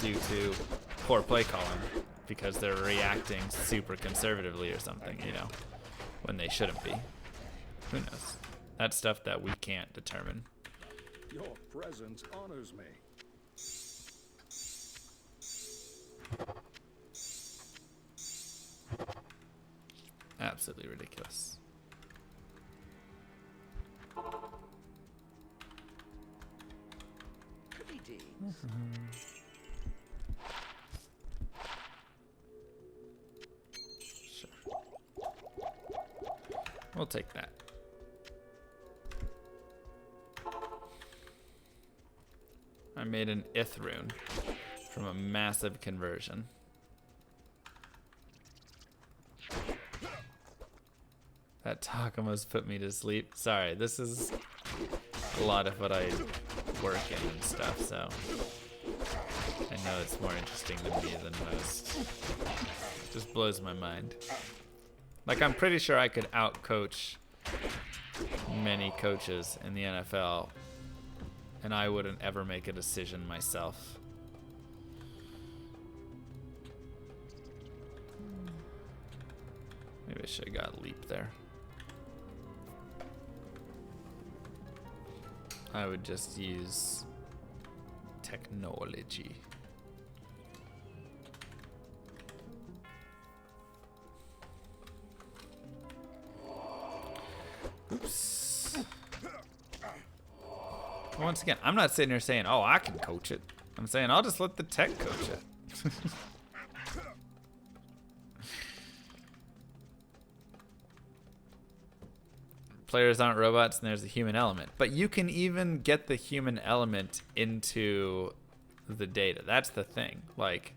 due to poor play calling because they're reacting super conservatively or something, you know, when they shouldn't be. Who knows? That's stuff that we can't determine. Your presence honors me. Absolutely ridiculous. Sure. We'll take that. I made an ith rune from a massive conversion. That talk almost put me to sleep. Sorry, this is a lot of what I work in and stuff, so I know it's more interesting to me than most. It just blows my mind. Like, I'm pretty sure I could outcoach many coaches in the NFL, and I wouldn't ever make a decision myself. Maybe I should have got leap there. I would just use technology. Oops. Once again, I'm not sitting here saying, oh, I can coach it. I'm saying I'll just let the tech coach it. Players aren't robots and there's a human element. But you can even get the human element into the data. That's the thing. Like,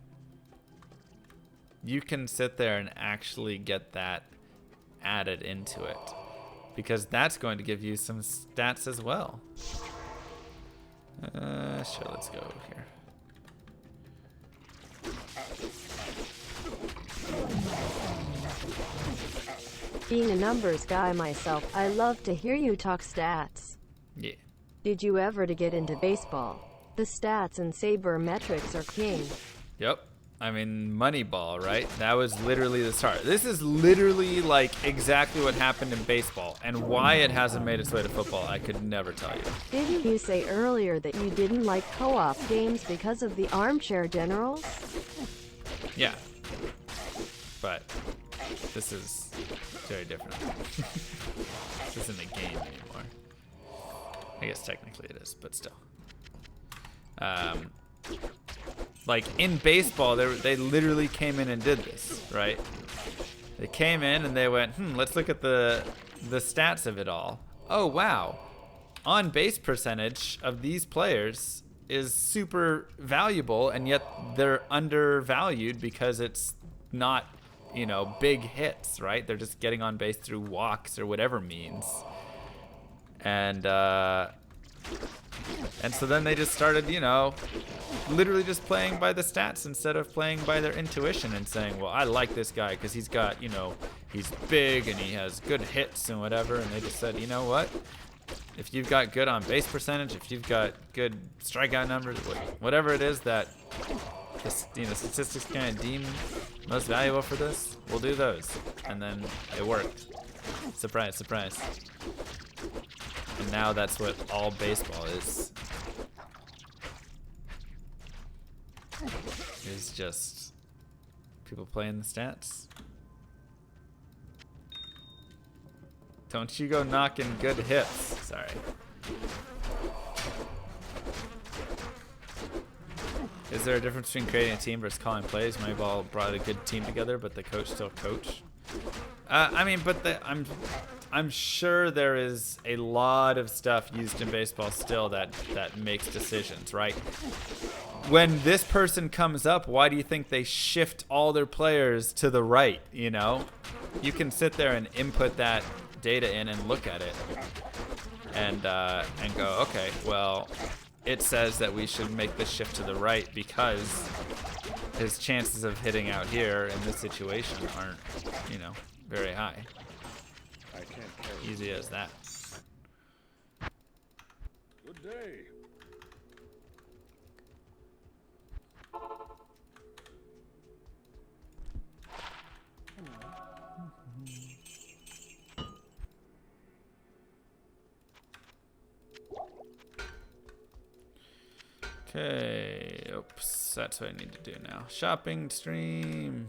you can sit there and actually get that added into it, because that's going to give you some stats as well. Sure, let's go over here. Being a numbers guy myself, I love to hear you talk stats. Yeah. Did you ever to get into baseball? The stats and sabermetrics are king. Yep. I mean, Moneyball, right? That was literally the start. This is literally like exactly what happened in baseball, and why it hasn't made its way to football, I could never tell you. Didn't you say earlier that you didn't like co-op games because of the armchair generals? Yeah. But this is very different. This isn't a game anymore. I guess technically it is, but still. Like in baseball, they literally came in and did this, right? They came in and they went, let's look at the stats of it all. Oh, wow. on base percentage of these players is super valuable, and yet they're undervalued because it's not, you know, big hits, right? They're just getting on base through walks or whatever means. And so then they just started, you know, literally just playing by the stats instead of playing by their intuition and saying, well, I like this guy because he's got, you know, he's big and he has good hits and whatever. And they just said, you know what? If you've got good on base percentage, if you've got good strikeout numbers, whatever it is that you know, statistics kind of deem most valuable for this, we'll do those. And then it worked. Surprise, surprise. And now that's what all baseball is. Is just people playing the stats. Don't you go knocking good hits. Sorry. Is there a difference between creating a team versus calling plays? Moneyball brought a good team together, but the coach still coach. I mean, but I'm sure there is a lot of stuff used in baseball still that makes decisions, right? When this person comes up, why do you think they shift all their players to the right, you know? You can sit there and input that data in and look at it and go, okay, well, it says that we should make this shift to the right because his chances of hitting out here in this situation aren't, you know, very high. I can't carry. Easy as that. Good day. Okay, oops, that's what I need to do now. Shopping stream.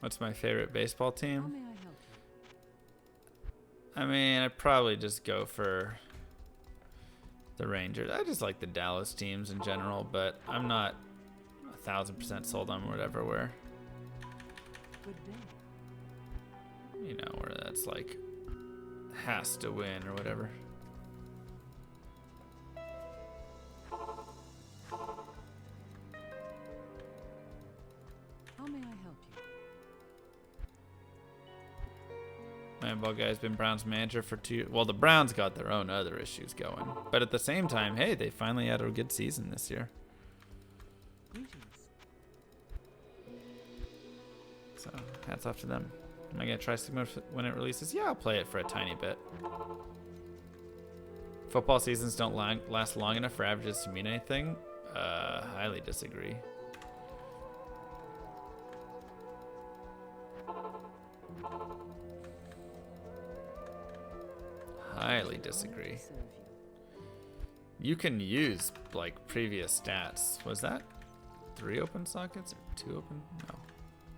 What's my favorite baseball team? I mean, I'd probably just go for the Rangers. I just like the Dallas teams in general, but I'm not 1,000% sold on whatever where, you know, where that's like has to win or whatever. How may I help you? Moneyball guy's been Browns manager for 2. Well, the Browns got their own other issues going, but at the same time, hey, they finally had a good season this year. Greetings. So hats off to them. Am I gonna try Sigma when it releases? Yeah, I'll play it for a tiny bit. Football seasons don't last long enough for averages to mean anything. Highly disagree. Highly disagree. You can use like previous stats. Was that 3 open sockets or 2 open? No.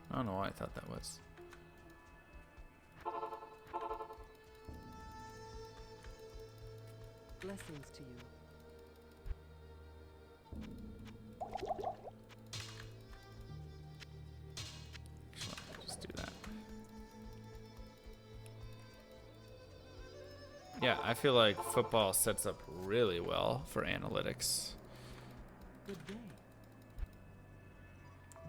I don't know why I thought that was. Blessings to you. Actually, I'll just do that. Yeah, I feel like football sets up really well for analytics. Good day.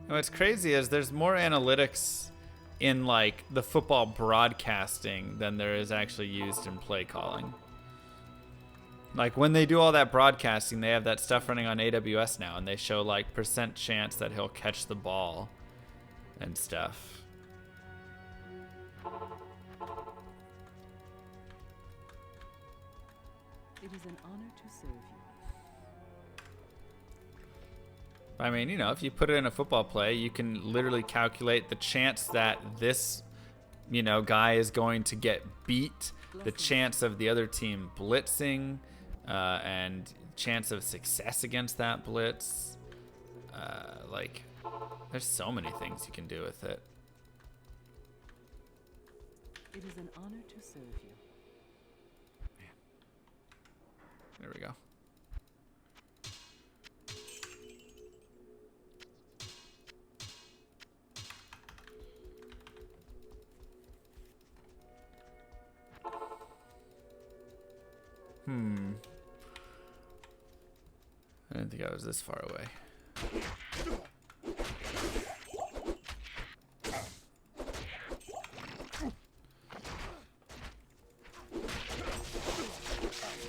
And what's crazy is there's more analytics in like the football broadcasting than there is actually used in play calling. Like when they do all that broadcasting, they have that stuff running on AWS now, and they show like % chance that he'll catch the ball and stuff. It is an honor to serve you. I mean, you know, if you put it in a football play, you can literally calculate the chance that this, you know, guy is going to get beat, the chance of the other team blitzing, and chance of success against that blitz. Like, there's so many things you can do with it. It is an honor to serve you. There we go. I didn't think I was this far away.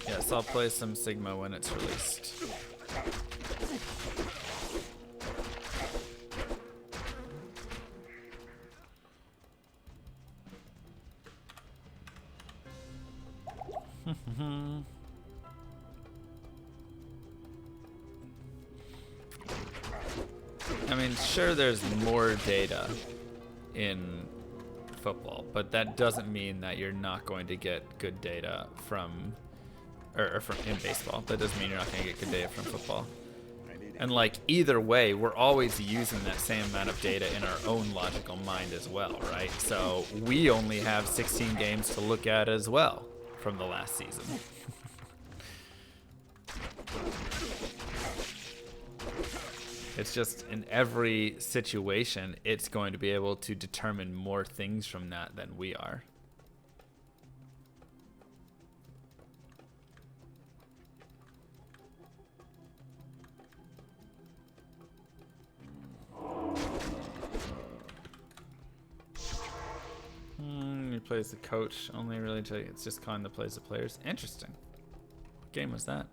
Yes, I'll play some Sigma when it's released. I mean, sure, there's more data in football, but that doesn't mean that you're not going to get good data from, or from in baseball. That doesn't mean you're not going to get good data from football. And like either way, we're always using that same amount of data in our own logical mind as well, right? So we only have 16 games to look at as well from the last season. It's just in every situation, it's going to be able to determine more things from that than we are. He plays the coach only really until it's just Con that plays the players. Interesting. What game was that?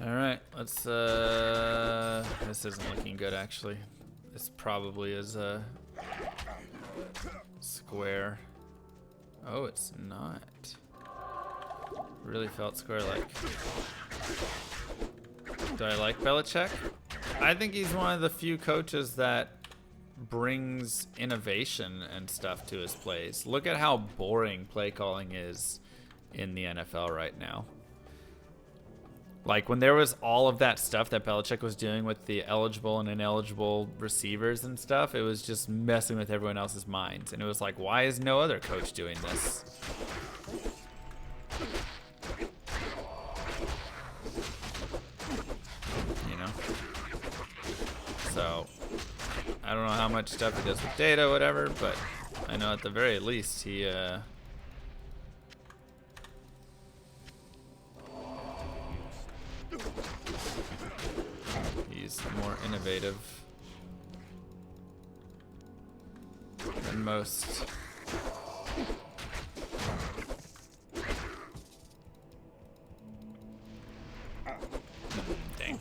Alright, let's this isn't looking good actually. This probably is a square. Oh, it's not. Really felt square-like. Do I like Belichick? I think he's one of the few coaches that brings innovation and stuff to his plays. Look at how boring play calling is in the NFL right now. Like when there was all of that stuff that Belichick was doing with the eligible and ineligible receivers and stuff, it was just messing with everyone else's minds. And it was like, why is no other coach doing this? You know? So, I don't know how much stuff he does with data, whatever, but I know at the very least he, he's more innovative than most. Dang.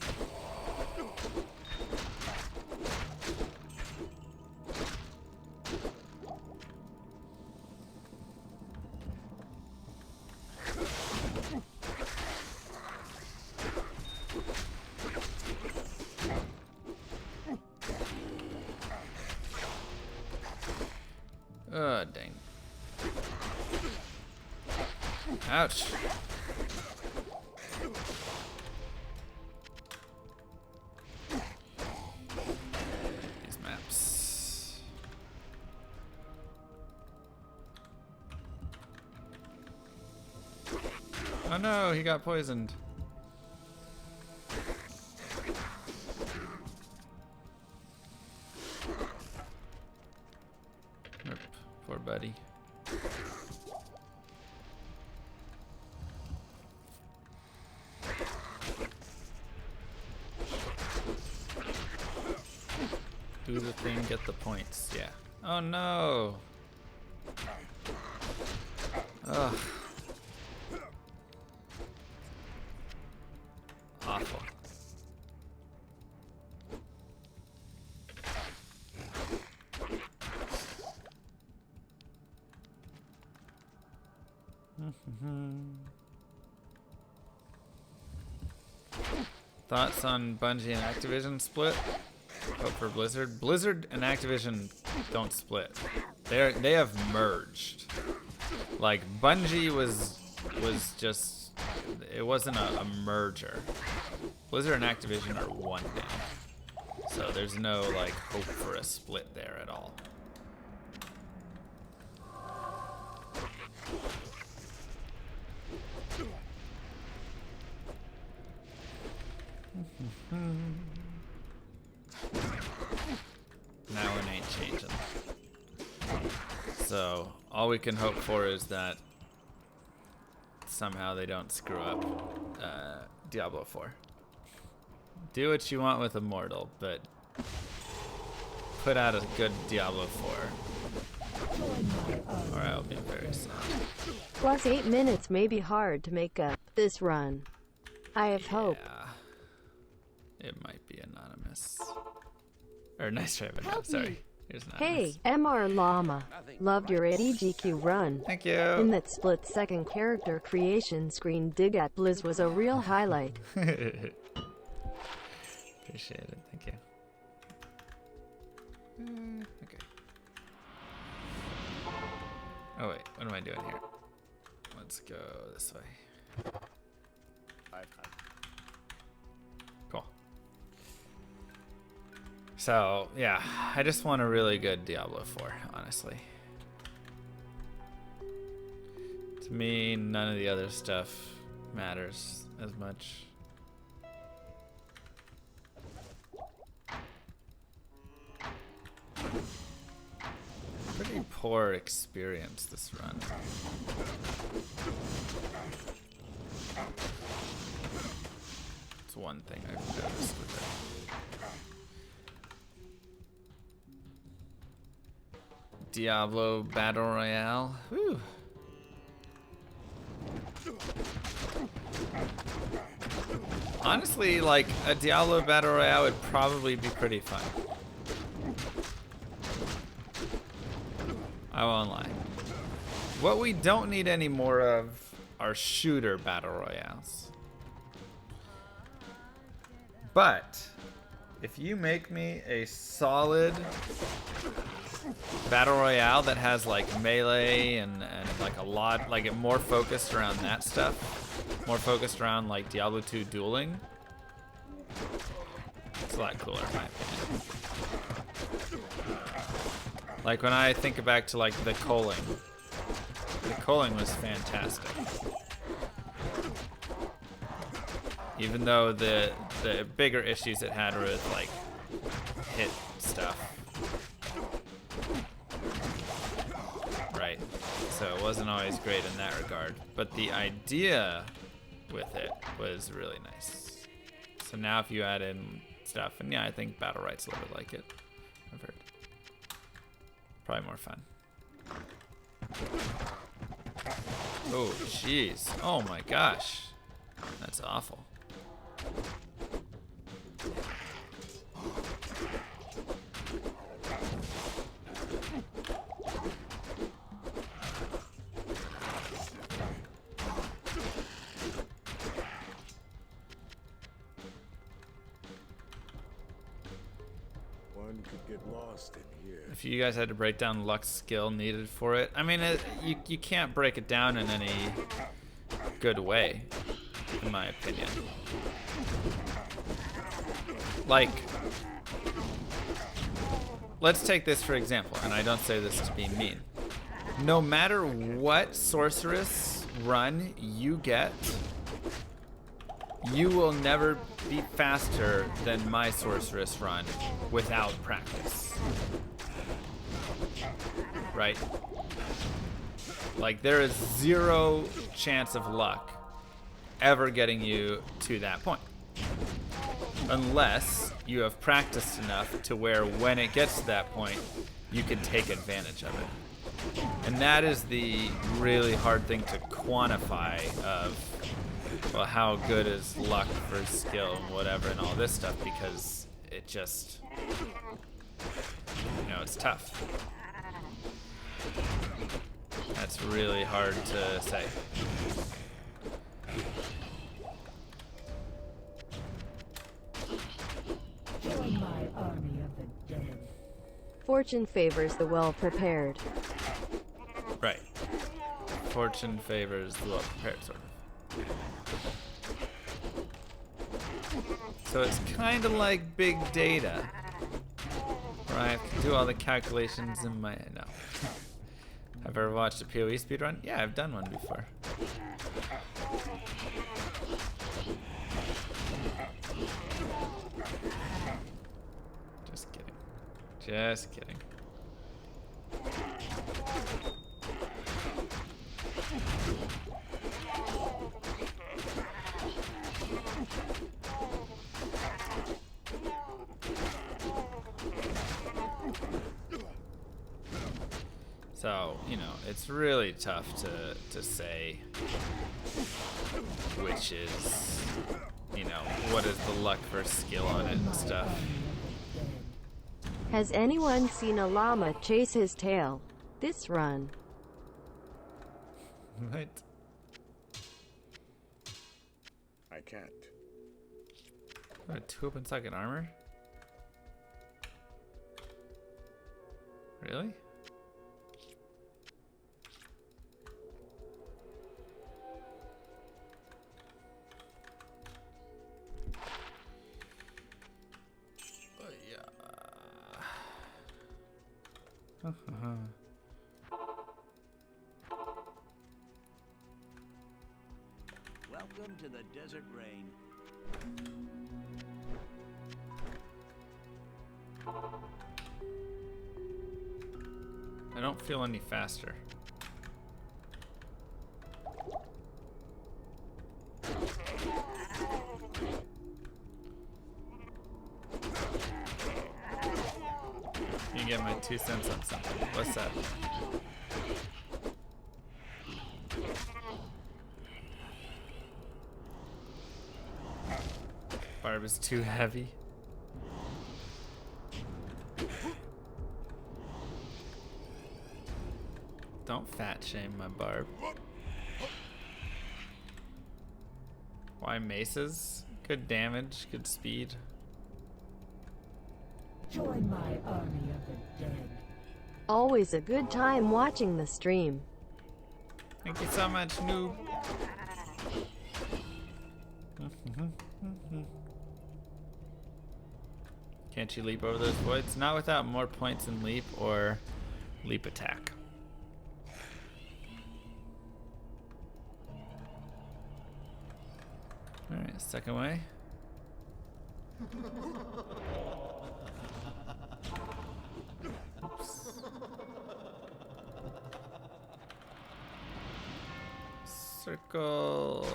Oh, dang. Ouch. These maps. Oh no, he got poisoned. Rip. Poor buddy. Do the thing, get the points. Yeah. Oh no. Ugh. Awful. Thoughts on Bungie and Activision split? Hope for Blizzard. Blizzard and Activision don't split. They have merged. Like Bungie was just, it wasn't a merger. Blizzard and Activision are one now. So there's no like hope for a split there at all. Now it ain't changing. So all we can hope for is that somehow they don't screw up Diablo 4. Do what you want with Immortal, but put out a good Diablo 4, or I'll be very sad. Plus 8 minutes may be hard to make up this run. I have hope. It might be anonymous. Or nice try, but no, sorry. Here's Hey, anonymous. MR Llama. Loved your ADGQ run. Thank you. In that split-second character creation screen, dig at Blizz was a real highlight. Appreciate it. Thank you. Okay. Oh wait, what am I doing here? Let's go this way. Cool. So yeah, I just want a really good Diablo 4, honestly. To me, none of the other stuff matters as much. Pretty poor experience this run. It's one thing I've noticed with it. Diablo Battle Royale. Whew. Honestly, like a Diablo Battle Royale would probably be pretty fun. I won't lie. What we don't need any more of are shooter battle royales. But if you make me a solid battle royale that has like melee and like a lot, like it more focused around that stuff, more focused around like Diablo 2 dueling, it's a lot cooler in my opinion. Like when I think back to like the culling was fantastic. Even though the bigger issues it had were with like hit stuff. Right. So it wasn't always great in that regard. But the idea with it was really nice. So now if you add in stuff, and yeah, I think Battle Right's a little bit like it, I've heard. Probably more fun. Oh, jeez. Oh my gosh. That's awful. One could get lost in here. If you guys had to break down luck skill needed for it, I mean, you can't break it down in any good way, in my opinion. Like, let's take this for example, and I don't say this to be mean. No matter what sorceress run you get, you will never be faster than my sorceress run without practice. Right? Like, there is zero chance of luck ever getting you to that point. Unless you have practiced enough to where when it gets to that point, you can take advantage of it. And that is the really hard thing to quantify of, well, how good is luck versus skill and whatever and all this stuff, because it just, you know, it's tough. That's really hard to say. Join my army of the dead. Fortune favors the well-prepared. Right. Fortune favors the well-prepared, sort of. So it's kind of like big data, where I have to do all the calculations in my... No. Have you ever watched a PoE speedrun? Yeah, I've done one before. Just kidding. So, you know, it's really tough to say which is, you know, what is the luck versus skill on it and stuff. Has anyone seen a llama chase his tail? This run. Right. I can't. What, a 2 open socket armor? Really? Welcome to the desert rain. I don't feel any faster. You get my 2 cents on something. What's that? Barb is too heavy. Don't fat shame my Barb. Why maces? Good damage, good speed. Join my army of the dead. Always a good time watching the stream. Thank you so much, noob. Can't you leap over those voids? Not without more points in leap or leap attack. Alright, second way. Oops. Circle.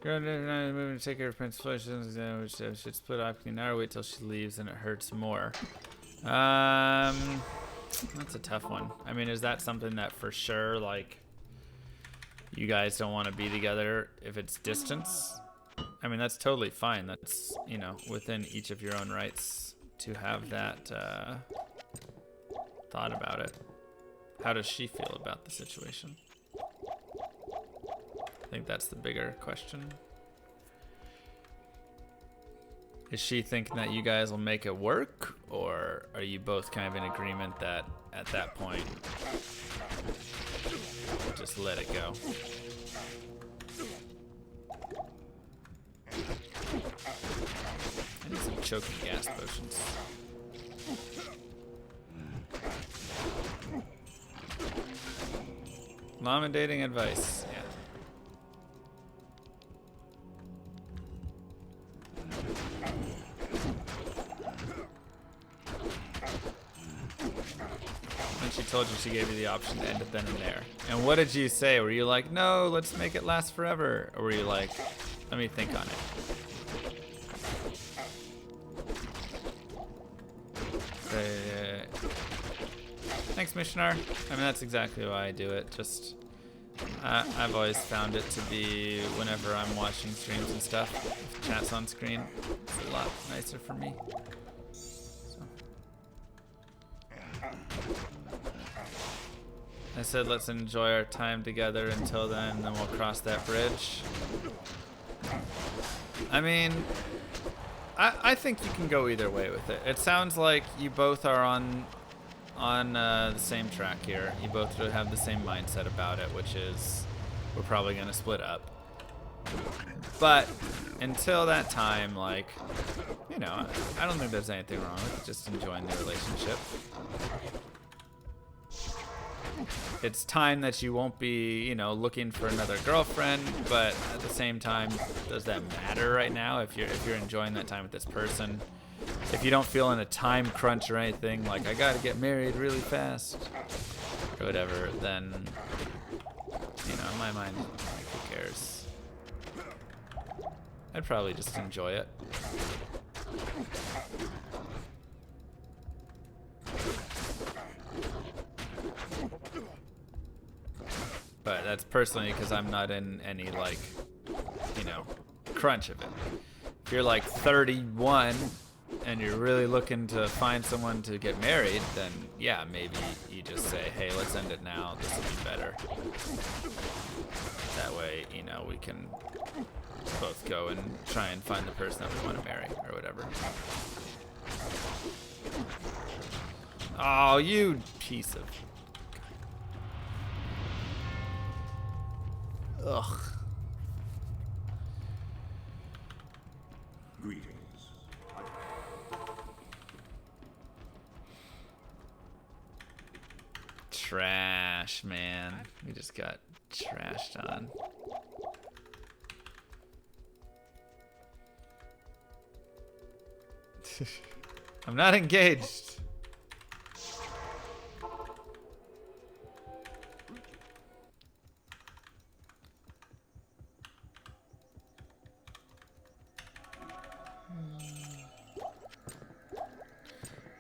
Girl doesn't moving to take care of Prince Flesh, which should split off now or wait till she leaves and it hurts more. That's a tough one. I mean, is that something that for sure, like, you guys don't want to be together if it's distance? I mean, that's totally fine. That's, you know, within each of your own rights to have that thought about it. How does she feel about the situation? I think that's the bigger question. Is she thinking that you guys will make it work, or are you both kind of in agreement that at that point, just let it go? I need some choking gas potions. Llama dating advice. Yeah. And she told you, she gave you the option to end it then and there. And what did you say? Were you like, no, let's make it last forever? Or were you like, let me think on it? Thanks, Missionar. I mean, that's exactly why I do it. Just, I've always found it to be whenever I'm watching streams and stuff, if chat's on screen, it's a lot nicer for me. So. I said, let's enjoy our time together until then we'll cross that bridge. I mean, I think you can go either way with it. It sounds like you both are on the same track here. You both have the same mindset about it, which is we're probably going to split up. But until that time, like, you know, I don't think there's anything wrong with just enjoying the relationship. It's time that you won't be, you know, looking for another girlfriend, but at the same time, does that matter right now if you're enjoying that time with this person? If you don't feel in a time crunch or anything, like I gotta get married really fast or whatever, then, you know, in my mind, like, who cares? I'd probably just enjoy it. But that's personally because I'm not in any, like, you know, crunch of it. If you're like 31 and you're really looking to find someone to get married, then yeah, maybe you just say, hey, let's end it now. This will be better. That way, you know, we can both go and try and find the person that we want to marry or whatever. Oh, you piece of... Ugh. Greetings. Trash, man. We just got trashed on. I'm not engaged.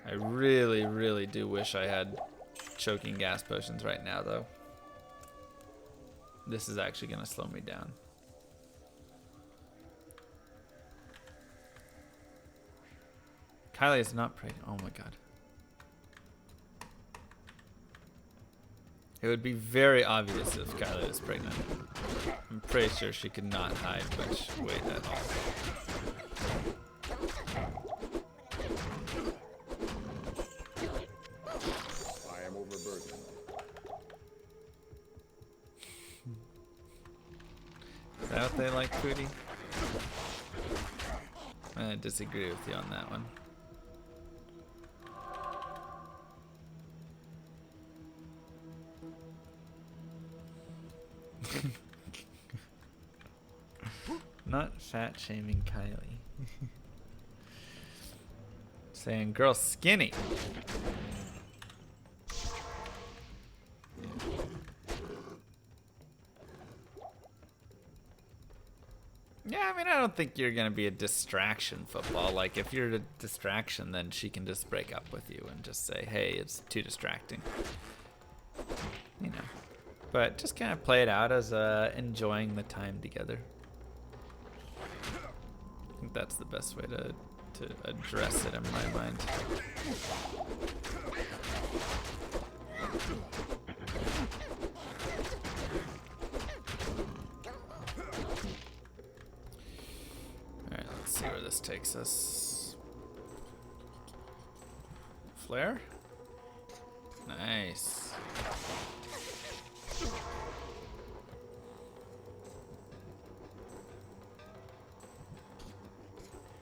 I really, really do wish I had choking gas potions right now, though. This is actually going to slow me down. Kylie is not pregnant. Oh my god. It would be very obvious if Kylie was pregnant. I'm pretty sure she could not hide much weight at all. I am overburdened. Is that what they like, Cootie? I disagree with you on that one. Not fat shaming Kylie. Saying girl skinny. Yeah, I mean, I don't think you're gonna be a distraction, football. Like, if you're a distraction, then she can just break up with you and just say, hey, it's too distracting. You know. But just kind of play it out as enjoying the time together. I think that's the best way to address it in my mind. Alright, let's see where this takes us. Flare? Nice.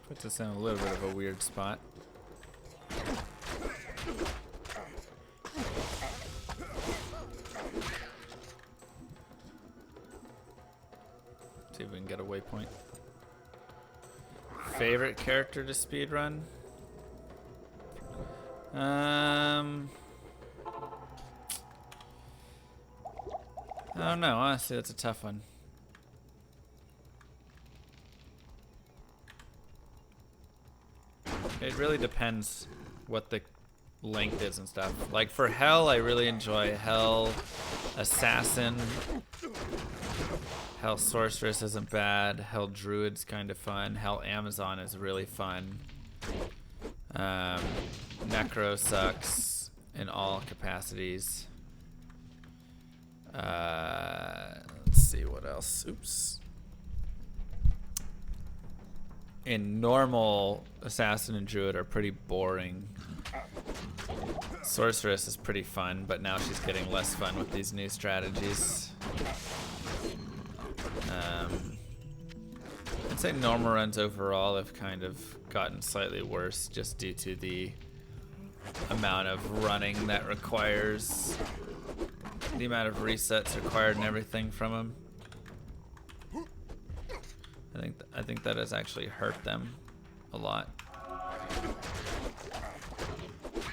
Puts us in a little bit of a weird spot. See if we can get a waypoint. Favorite character to speedrun? I don't know, honestly, that's a tough one. It really depends what the length is and stuff. Like for Hell, I really enjoy Hell Assassin. Hell Sorceress isn't bad. Hell Druid's kind of fun. Hell Amazon is really fun. Necro sucks in all capacities. Let's see what else. Oops. In normal, Assassin and Druid are pretty boring. Sorceress is pretty fun, but now she's getting less fun with these new strategies. I'd say normal runs overall have kind of gotten slightly worse just due to the amount of running that requires, the amount of resets required and everything from them. I think that has actually hurt them a lot.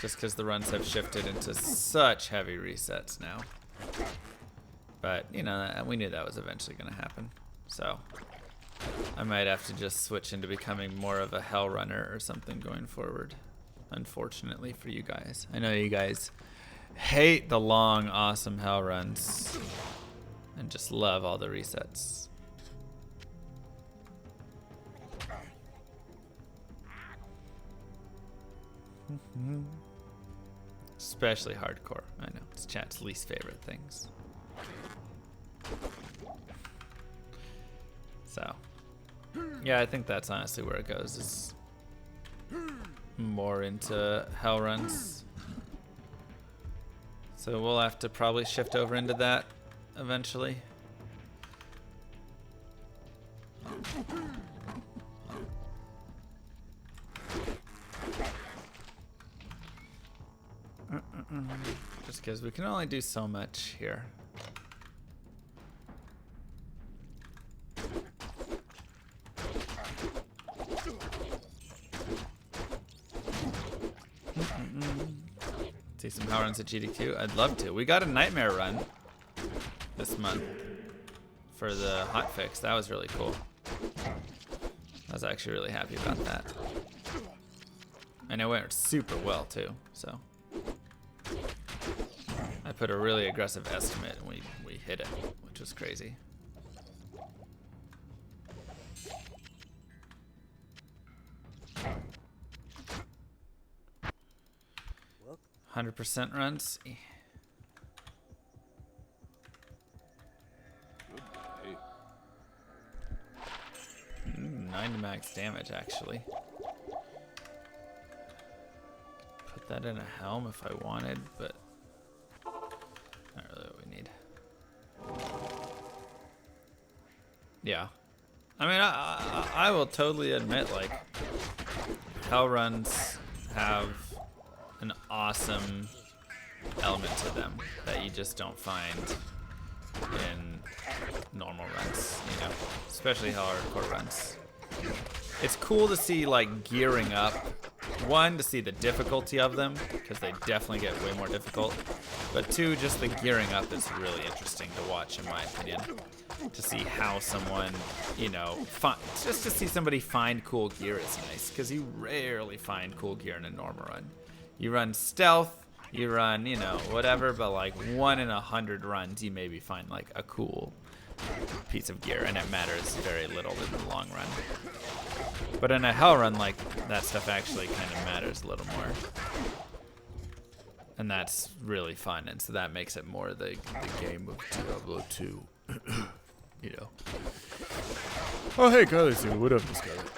Just because the runs have shifted into such heavy resets now. But, you know, we knew that was eventually going to happen. So, I might have to just switch into becoming more of a hell runner or something going forward. Unfortunately for you guys. I know you guys hate the long, awesome hell runs. And just love all the resets. Especially hardcore. I know, it's chat's least favorite things. So, yeah, I think that's honestly where it goes, is more into hell runs. So we'll have to probably shift over into that eventually. Just because we can only do so much here. See some hell runs at GDQ? I'd love to. We got a nightmare run this month for the hotfix. That was really cool. I was actually really happy about that. And it went super well too, so. I put a really aggressive estimate and we hit it, which was crazy. 100% runs. Hey, 9 max damage actually. Put that in a helm if I wanted, but not really what we need. Yeah. I mean, I will totally admit, like, hell runs have an awesome element to them that you just don't find in normal runs, you know, especially hardcore runs. It's cool to see, like, gearing up. One, to see the difficulty of them, because they definitely get way more difficult. But two, just the gearing up is really interesting to watch, in my opinion. To see how someone, you know, just to see somebody find cool gear is nice, because you rarely find cool gear in a normal run. You run stealth, you run, you know, whatever, but like 1 in 100 runs, you maybe find like a cool piece of gear, and it matters very little in the long run. But in a hell run, like, that stuff actually kind of matters a little more. And that's really fun, and so that makes it more the game of Diablo 2. You know. Oh, hey, Kyler's here. What up, Skyler?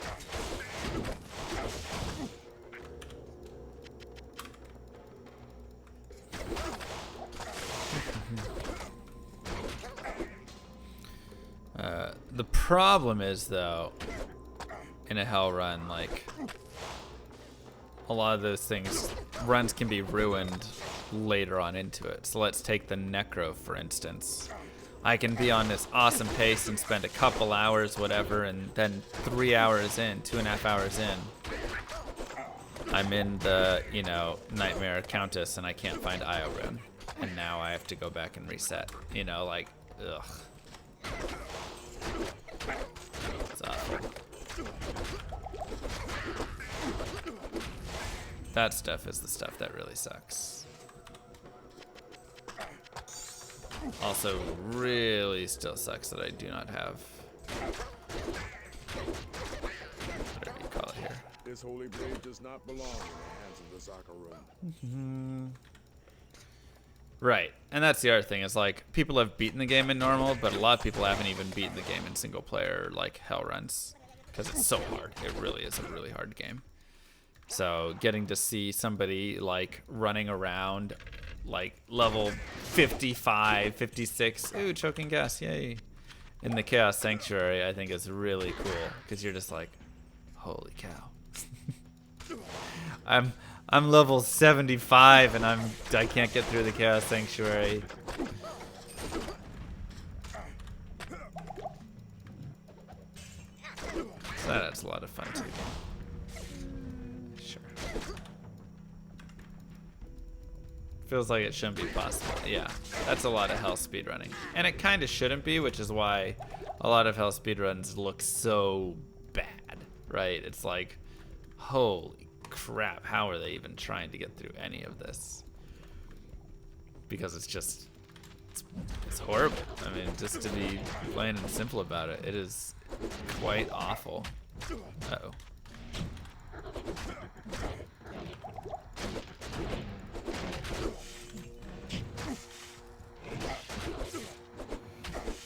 The problem is, though, in a hell run, like, a lot of those things, runs can be ruined later on into it. So let's take the Necro, for instance. I can be on this awesome pace and spend a couple hours, whatever, and then 3 hours in, 2.5 hours in, I'm in the, you know, Nightmare Countess, and I can't find Io Rune. And now I have to go back and reset. You know, like, ugh. It's awful. That stuff is the stuff that really sucks. Also, really still sucks that I do not have whatever you call it here. this holy blade does not belong in the hands of the Zakarum. Right, and that's the other thing, is like, people have beaten the game in normal, but a lot of people haven't even beaten the game in single player, like, hell runs, because it's so hard. It really is a really hard game. So getting to see somebody, like, running around, like, level 55, 56, ooh, choking gas, yay, in the Chaos Sanctuary, I think is really cool because you're just like, holy cow. I'm level 75 and I can't get through the Chaos Sanctuary. So that's a lot of fun too. Sure. Feels like it shouldn't be possible. Yeah, that's a lot of hell speedrunning. And it kind of shouldn't be, which is why a lot of hell speedruns look so bad, right? It's like, holy crap, how are they even trying to get through any of this? Because it's just, it's horrible. I mean, just to be plain and simple about it, it is quite awful. Uh-oh.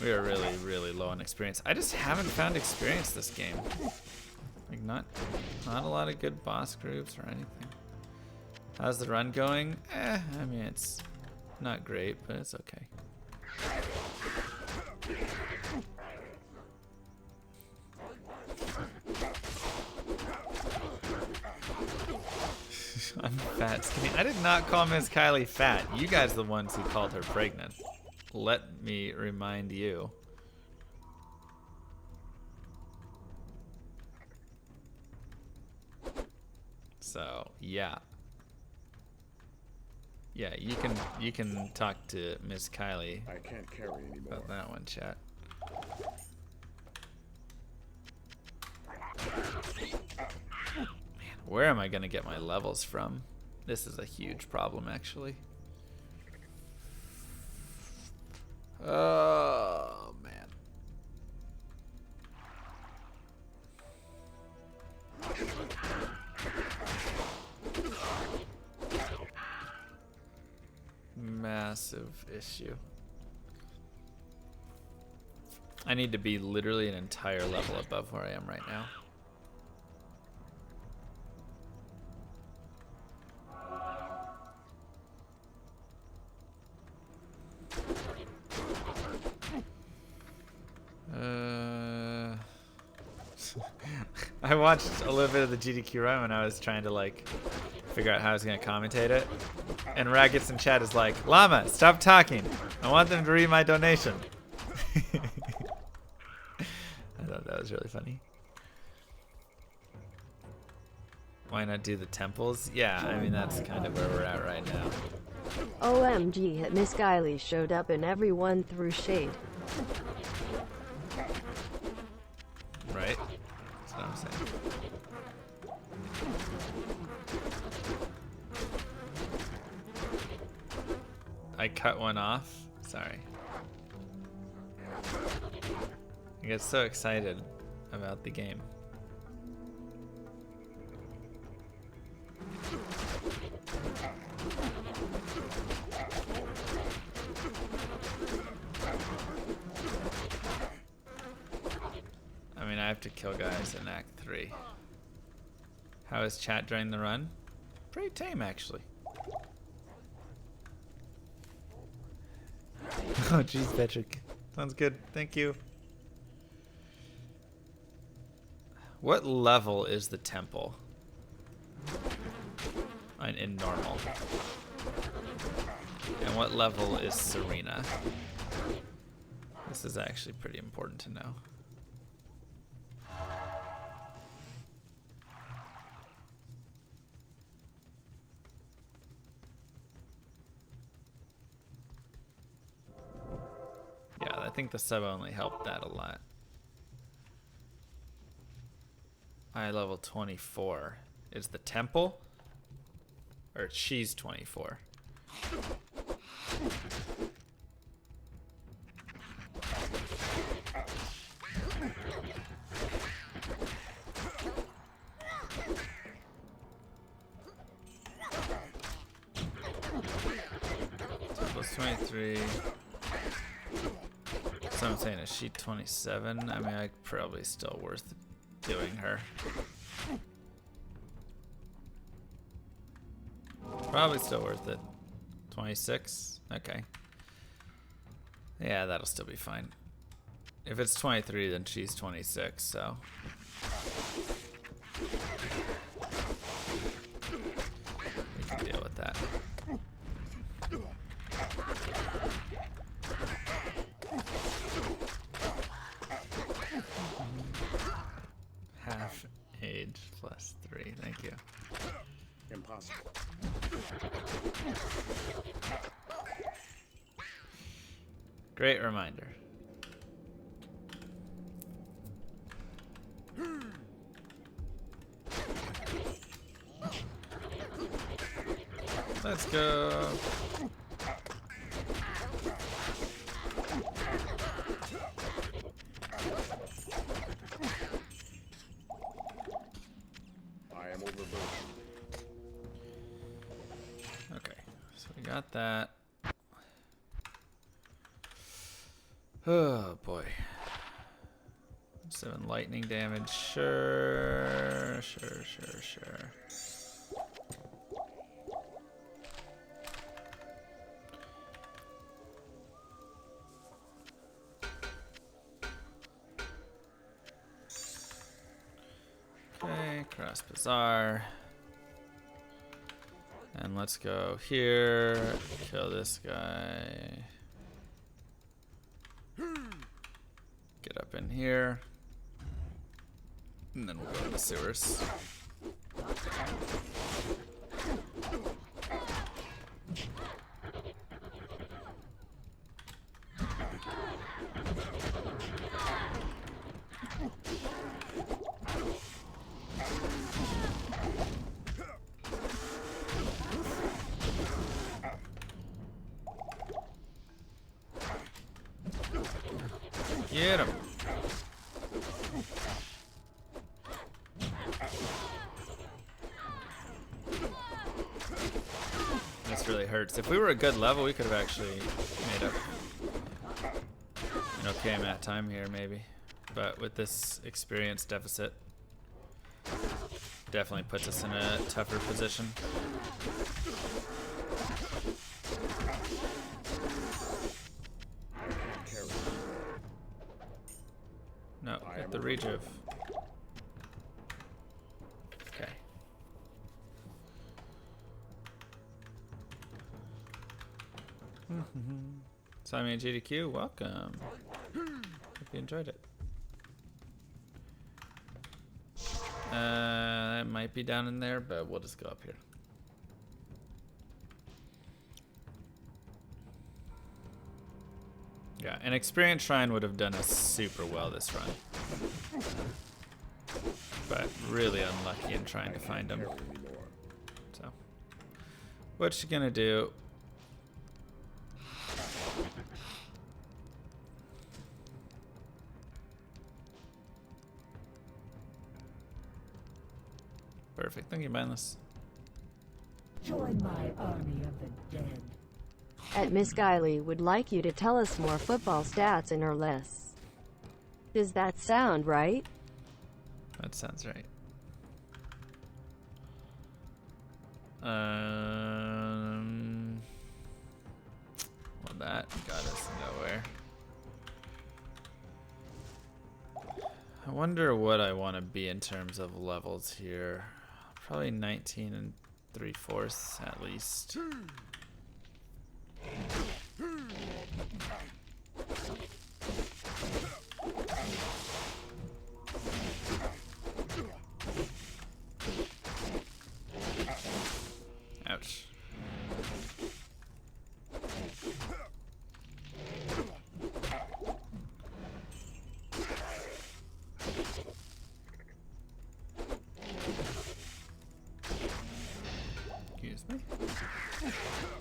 We are really, really low on experience. I just haven't found experience this game. Like not a lot of good boss groups or anything. How's the run going? I mean it's not great, but it's okay. I'm fat, skinny. I did not call Miss Kylie fat. You guys are the ones who called her pregnant. Let me remind you. So yeah. Yeah, you can talk to Miss Kylie I can't carry anymore. about that one, chat. Man, where am I gonna get my levels from? This is a huge problem, actually. Oh man. Massive issue. I need to be literally an entire level above where I am right now. I watched a little bit of the GDQ run when I was trying to like figure out how I was gonna commentate it, and Raggets in chat is like, "Llama, stop talking. I want them to read my donation." I thought that was really funny. Why not do the temples? Yeah, I mean that's kind of where we're at right now. OMG, Miss Kylie showed up and everyone threw shade. Right? That's what I'm saying. I cut one off. Sorry. I get so excited about the game. I mean, I have to kill guys in Act 3. How is chat during the run? Pretty tame, actually. Oh, jeez, Patrick. Sounds good. Thank you. What level is the temple? In normal. And what level is Serena? This is actually pretty important to know. Yeah, I think the sub only helped that a lot. I level 24. Is the temple? Or she's 24. Temple's 23. So I'm saying, is she 27? I mean, probably still worth doing her. Probably still worth it. 26? Okay. Yeah, that'll still be fine. If it's 23, then she's 26, so. We can deal with that. Half age plus 3, thank you. Impossible. Great reminder. Let's go. I am overburdened. Okay, so we got that. Oh boy. 7 lightning damage. Sure. Okay, cross bazaar. And let's go here. Kill this guy. Get up in here. And then we'll go to the sewers. Get him. This really hurts. If we were a good level, we could have actually made up an okay amount of time here, maybe. But with this experience deficit, definitely puts us in a tougher position. No, get the rejuve. Okay. Simon GDQ, welcome. Hope you enjoyed it. It might be down in there, but we'll just go up here. Yeah, an experience shrine would have done us super well this run. But really unlucky in trying to find them. So, what you gonna do? Perfect. Thank you, Mindless. Join my army of the dead. At Miss Guiley would like you to tell us more football stats in or less. Does that sound right? That sounds right. Well, that got us nowhere. I wonder what I want to be in terms of levels here. Probably 19 and 3/4 at least. Ouch. Excuse me.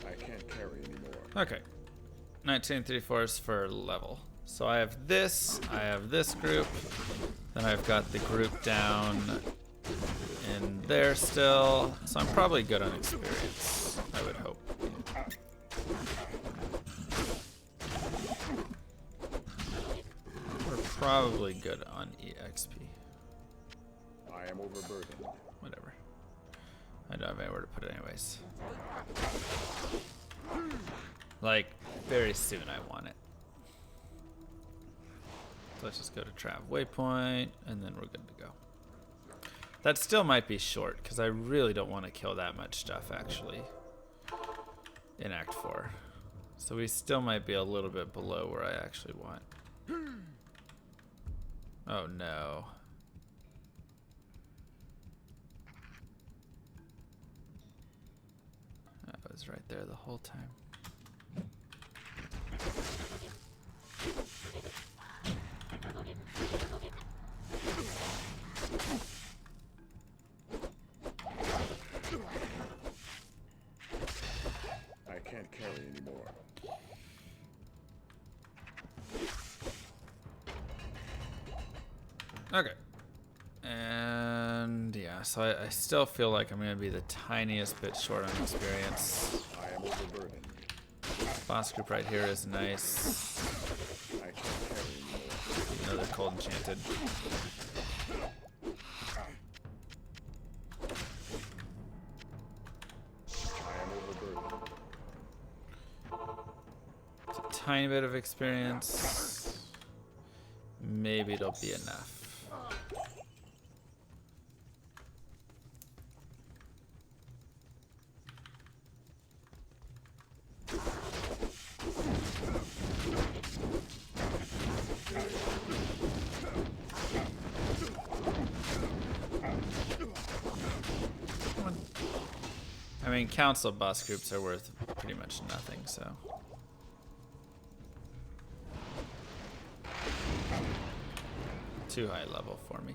I can't carry anymore. Okay. 19 3/4 for level. So I have this group, then I've got the group down in there still. So I'm probably good on experience, I would hope. We're probably good on EXP. I am overburdened. Whatever. I don't have anywhere to put it anyways. Like, very soon I want it. So let's just go to Trav Waypoint, and then we're good to go. That still might be short, because I really don't want to kill that much stuff, actually, in Act 4. So we still might be a little bit below where I actually want. Oh, no. That was right there the whole time. I can't carry anymore. Okay. And yeah, so I still feel like I'm going to be the tiniest bit short on experience. I am overburdened. Boss group right here is nice. I can't carry anymore. Another cold enchanted. I am overburdened. It's a tiny bit of experience. Maybe it'll be enough. I mean, council boss groups are worth pretty much nothing, so. Too high level for me.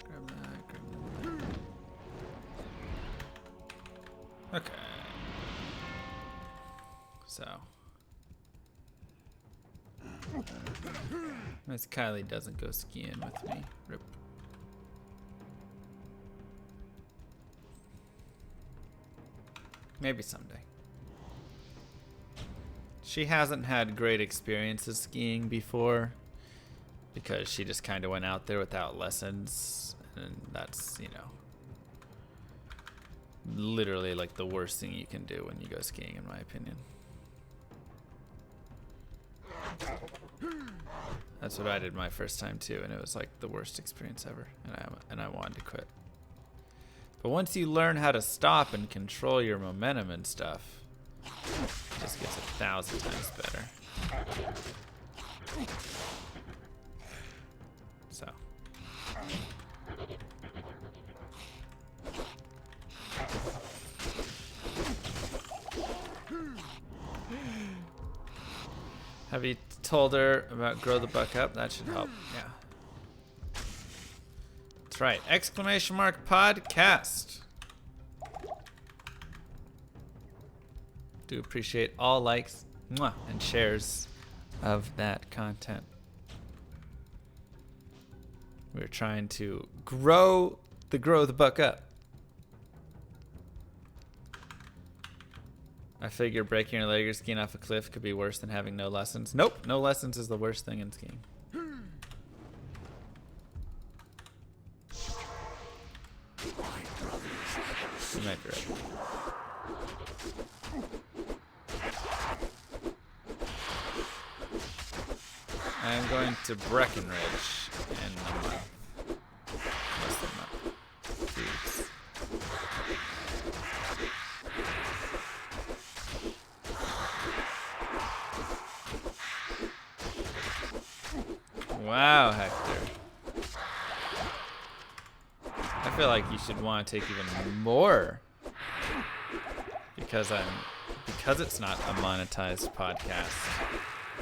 Grab that. Okay. So. Miss Kylie doesn't go skiing with me. Rip. Maybe someday. She hasn't had great experiences skiing before because she just kind of went out there without lessons, and that's, you know, literally like the worst thing you can do when you go skiing, in my opinion. That's what I did my first time too, and it was like the worst experience ever, and I wanted to quit. But once you learn how to stop and control your momentum and stuff, it just gets 1,000 times better. So. Have you told her about Grow the Buck Up? That should help. Yeah. That's right. Exclamation mark podcast. Do appreciate all likes and shares of that content. We're trying to grow the buck up. I figure breaking your leg or skiing off a cliff could be worse than having no lessons. Nope, no lessons is the worst thing in skiing. You might be right. I'm going to Breckenridge in a month. Less than a month. 2 weeks. Wow, Hector. I feel like you should want to take even more because it's not a monetized podcast.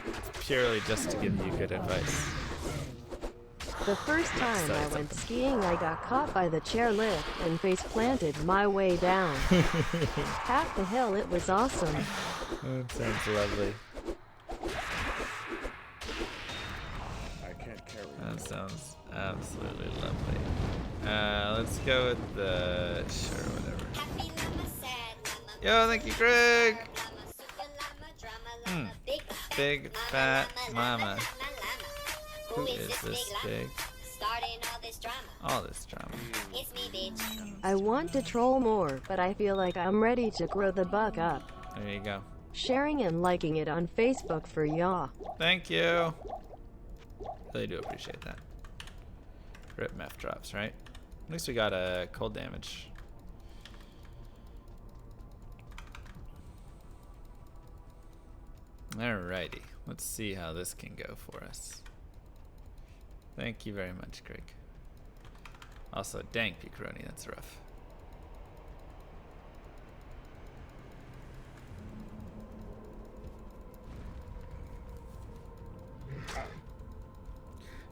It's purely just to give you good advice. The first time I went skiing, I got caught by the chairlift and face planted my way down. Half the hill, it was awesome. That sounds lovely. That sounds absolutely lovely. Let's go with the... Sure, whatever. Yo, thank you, Greg! Big fat mama. Who is this big? All this drama. I want to troll more, but I feel like I'm ready to grow the buck up. There you go. sharing and liking it on Facebook for y'all. Thank you. Really do appreciate that. Rip meth drops, right? At least we got a cold damage. Alrighty, let's see how this can go for us. Thank you very much, Greg. Also, dang pepperoni, that's rough.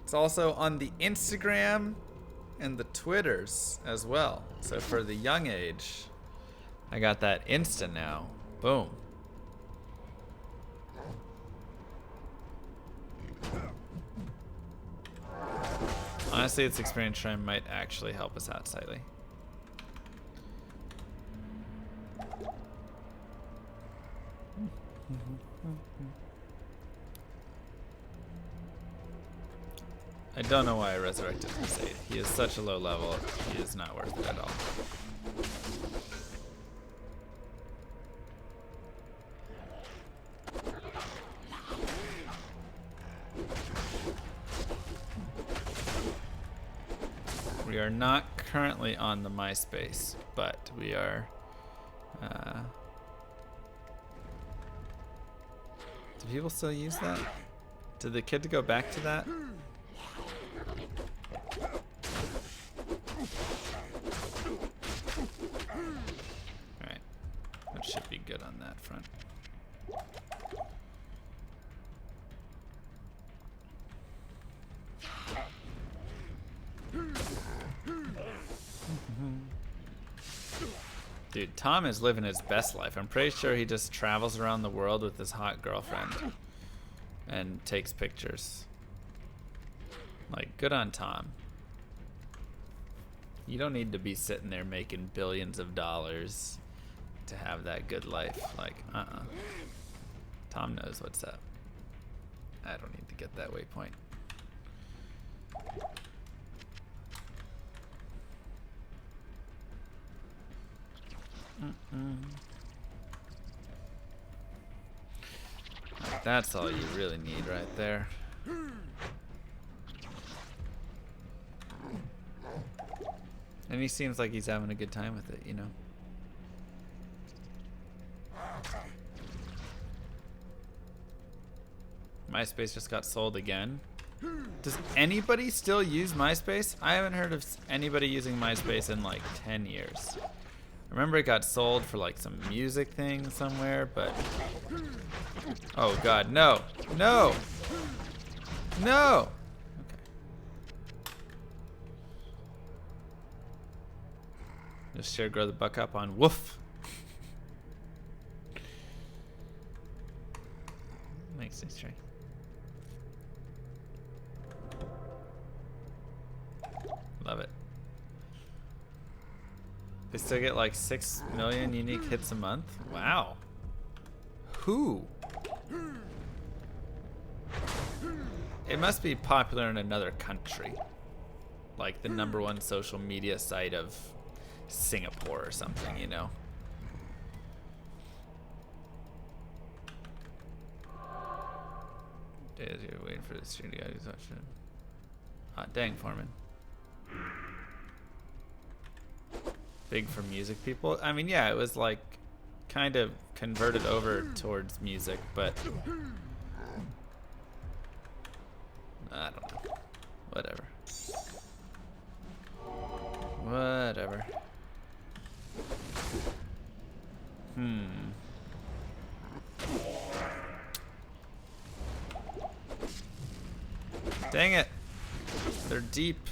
It's also on the Instagram and the Twitters as well. So for the young age, I got that Insta now. Boom. Honestly, its experience shrine might actually help us out slightly. I don't know why I resurrected Crusade. He is such a low level, he is not worth it at all. We are not currently on the MySpace, but we are. Do people still use that? Did the kid go back to that? Alright. That should be good on that front. Dude, Tom is living his best life. I'm pretty sure he just travels around the world with his hot girlfriend and takes pictures. Like, good on Tom. You don't need to be sitting there making billions of dollars to have that good life. Like, Tom knows what's up. I don't need to get that waypoint. Like, that's all you really need right there. And he seems like he's having a good time with it, you know? MySpace just got sold again. Does anybody still use MySpace? I haven't heard of anybody using MySpace in like 10 years. I remember it got sold for like some music thing somewhere, but... Oh god, no! No! No! Okay. Just share Grow the Buck Up on Woof. Makes sense, right? Love it. They still get like 6 million unique hits a month? Wow. Who? It must be popular in another country. Like the #1 social media site of Singapore or something, you know? Days you're waiting for the stream to go to touch it. Ah, dang, Foreman. Big for music people. I mean, yeah, it was like kind of converted over towards music, but I don't know. Whatever. Whatever. Dang it. They're deep.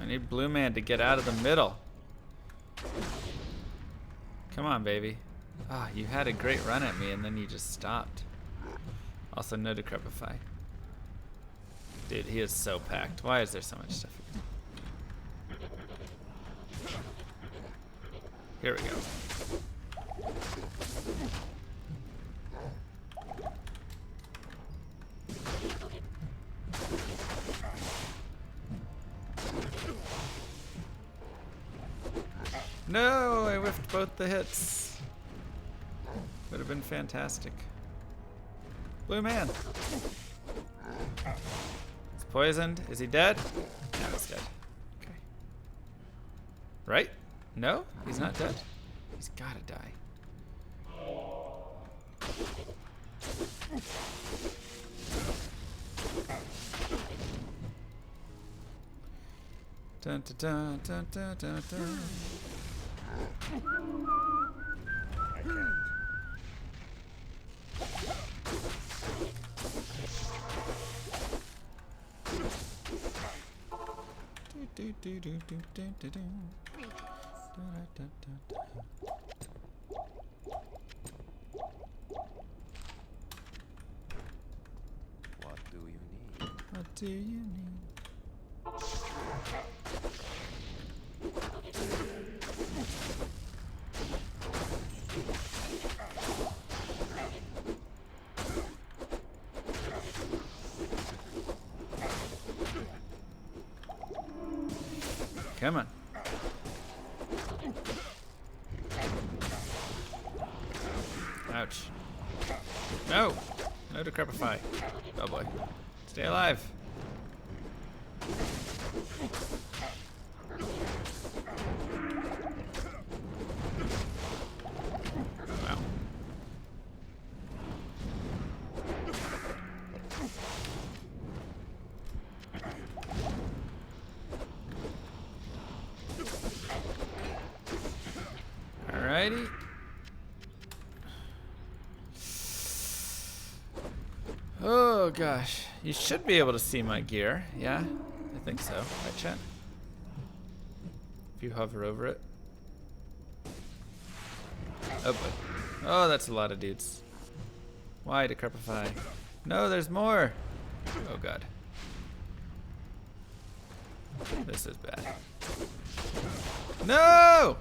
I need Blue Man to get out of the middle. Come on, baby. Ah, you had a great run at me and then you just stopped. Also, no Decrepify. Dude, he is so packed. Why is there so much stuff here? Here we go. No, I whiffed both the hits. Would have been fantastic. Blue Man. He's poisoned. Is he dead? No, he's dead. Okay. Right? No? He's not dead? He's gotta die. Dun, dun, dun, dun, dun, dun. Do, do, do, do, do, do, do. Da, da, da, da. What do you need? What do you need? Come on. Ouch. No! No Decrepify. Oh boy. Stay alive. Wow. Alrighty. Oh gosh. You should be able to see my gear. Yeah? I think so. Right, chat? If you hover over it. Oh boy. Oh, that's a lot of dudes. Why Decrepify? No, there's more! Oh god. This is bad. No!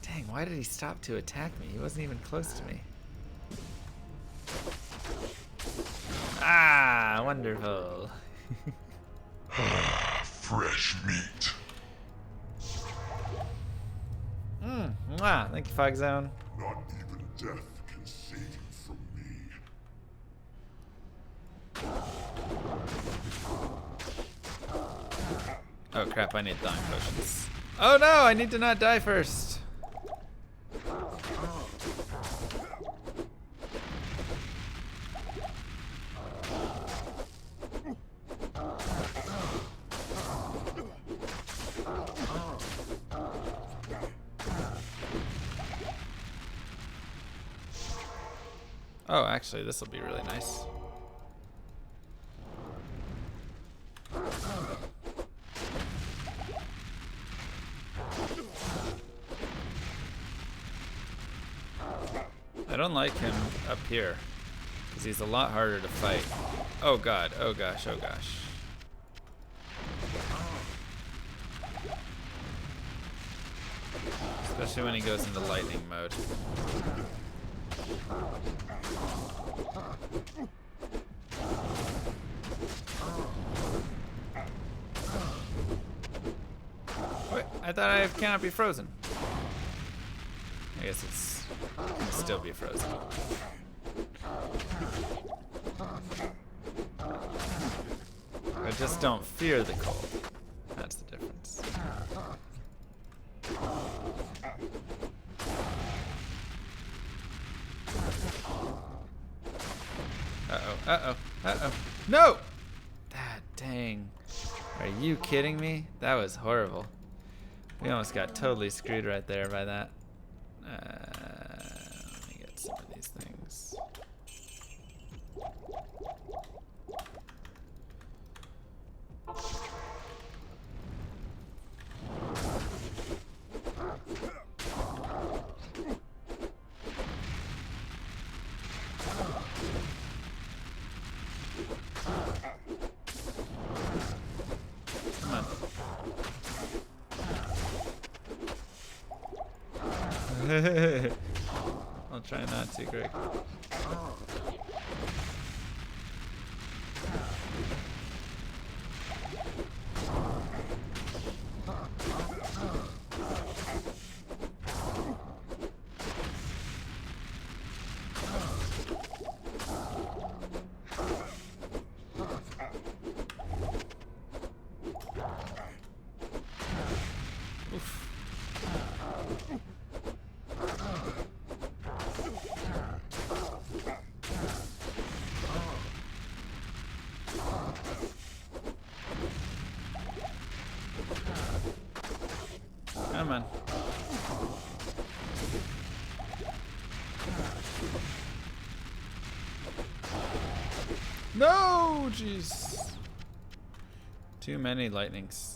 Dang, why did he stop to attack me? He wasn't even close to me. Ah, wonderful. Fresh meat. Mwah. Thank you, Fog Zone. Not even death can save you from me. Oh crap, I need thawing potions. Oh no, I need to not die first. Oh, actually, this will be really nice. I don't like him up here, because he's a lot harder to fight. Oh god, oh gosh, oh gosh. Especially when he goes into lightning mode. Wait, I thought I cannot be frozen. I guess it's can still be frozen. I just don't fear the cold. That's the difference. Uh-oh. Uh-oh. Uh-oh. No! Ah, dang. Are you kidding me? That was horrible. We almost got totally screwed right there by that. Let me get some of these things. Come on. I'll try not to, Greg. Come on. No, jeez. Too many lightnings.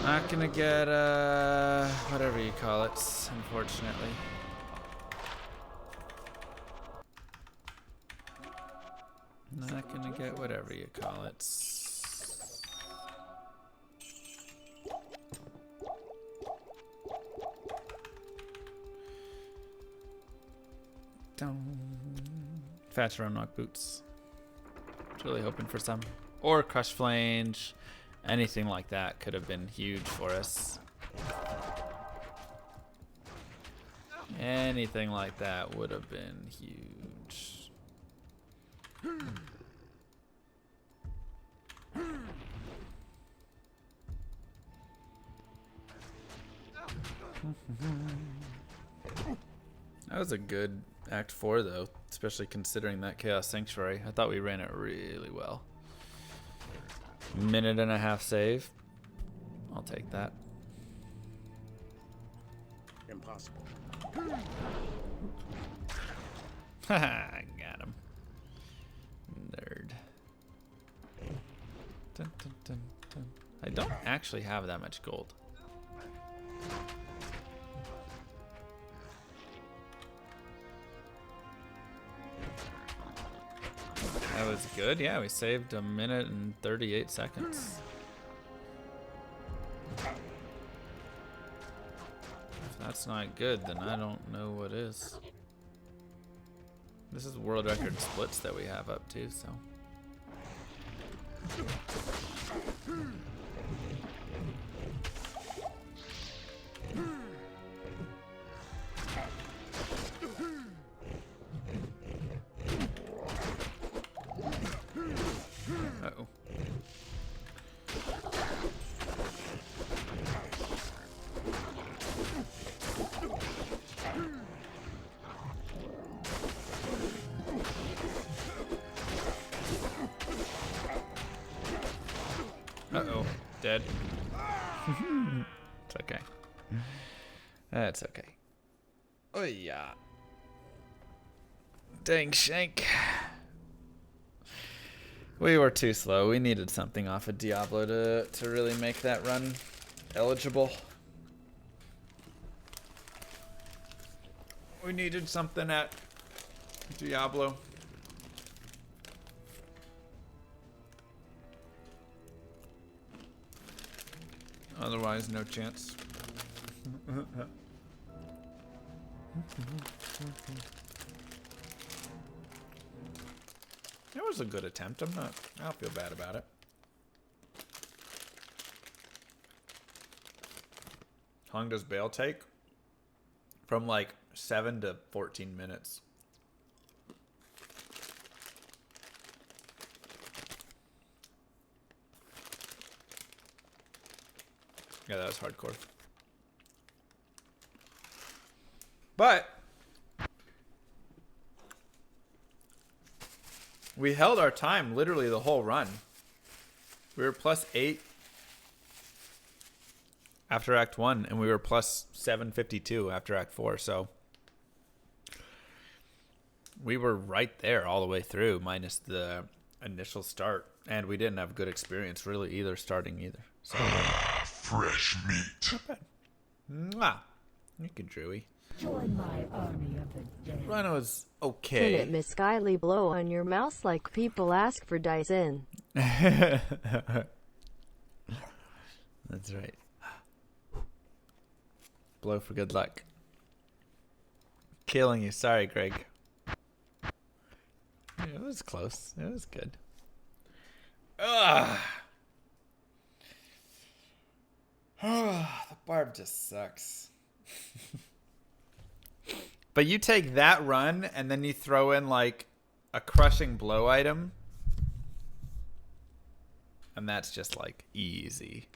Not gonna get whatever you call it, unfortunately. Not gonna get whatever you call it. Fetch Runlock boots. Was really hoping for some. Or Crush Flange. Anything like that could have been huge for us. Anything like that would have been huge. That was a good Act 4 though, especially considering that Chaos Sanctuary. I thought we ran it really well. Minute and a half save. I'll take that. Impossible. Haha, got him. Nerd. Dun, dun, dun, dun. I don't actually have that much gold. That was good. Yeah, we saved a minute and 38 seconds. If that's not good, then I don't know what is. This is world record splits that we have up to, so. Uh-oh. Uh-oh. Dead. It's okay. That's okay. Oh yeah. Dang shank. We were too slow. We needed something off of Diablo to really make that run eligible. We needed something at Diablo. Otherwise, no chance. It was a good attempt. I don't feel bad about it. How long does Bale take? from like 7 to 14 minutes. Yeah, that was hardcore. But we held our time literally the whole run. We were +8 after Act 1, and we were +752 after Act 4, so we were right there all the way through, minus the initial start. And we didn't have good experience really either, starting either. So. Fresh meat. Not bad. Mwah. Thank you, Drewy. Join my army of the dead. Run was Can okay. it Miss Skyly blow on your mouse like people ask for Dyson? That's right. Blow for good luck. Killing you. Sorry, Greg. Yeah, it was close. It was good. Ugh. The Barb just sucks. But you take that run and then you throw in like a crushing blow item. And that's just like easy.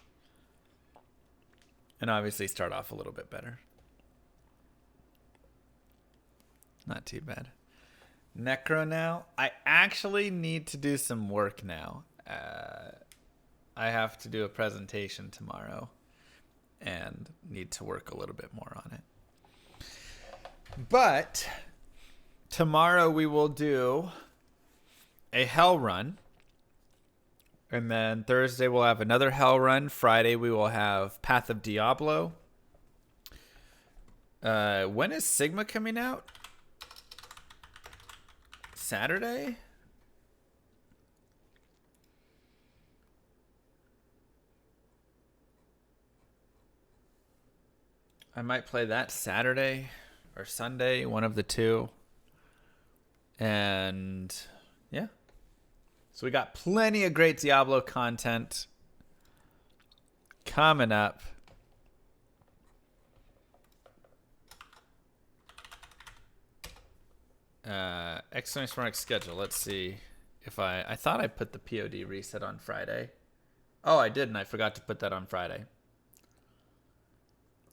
And obviously start off a little bit better. Not too bad. Necro now. I actually need to do some work now. I have to do a presentation tomorrow. And need to work a little bit more on it. But tomorrow we will do a hell run. And then Thursday we'll have another hell run. Friday we will have Path of Diablo. When is Sigma coming out? Saturday? I might play that Saturday or Sunday, one of the two. And yeah. So we got plenty of great Diablo content coming up. Excellent Smart schedule. Let's see if I thought I put the POD reset on Friday. Oh, I did, and I forgot to put that on Friday.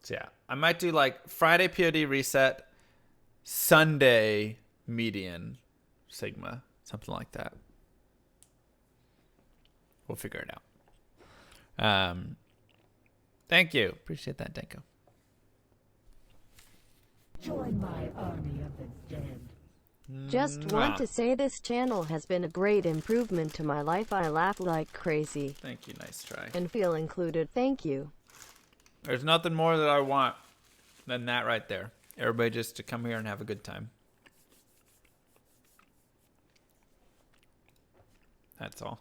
So yeah, I might do like Friday POD reset, Sunday median Sigma, something like that. We'll figure it out. Thank you. Appreciate that, Denko. Join my army of the dead. Just want to say this channel has been a great improvement to my life. I laugh like crazy Thank you. Nice try. and feel included. Thank you. There's nothing more that I want than that right there. Everybody just to come here and have a good time. That's all.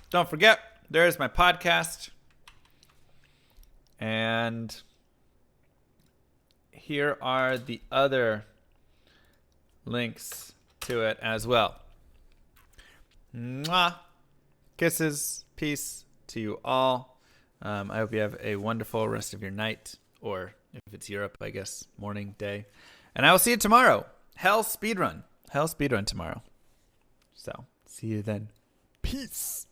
Don't forget, there's my podcast. And here are the other links to it as well. Mwah. Kisses. Peace to you all. I hope you have a wonderful rest of your night, or if it's Europe, I guess, morning, day. And I will see you tomorrow. Hell speedrun tomorrow. So, see you then. Peace.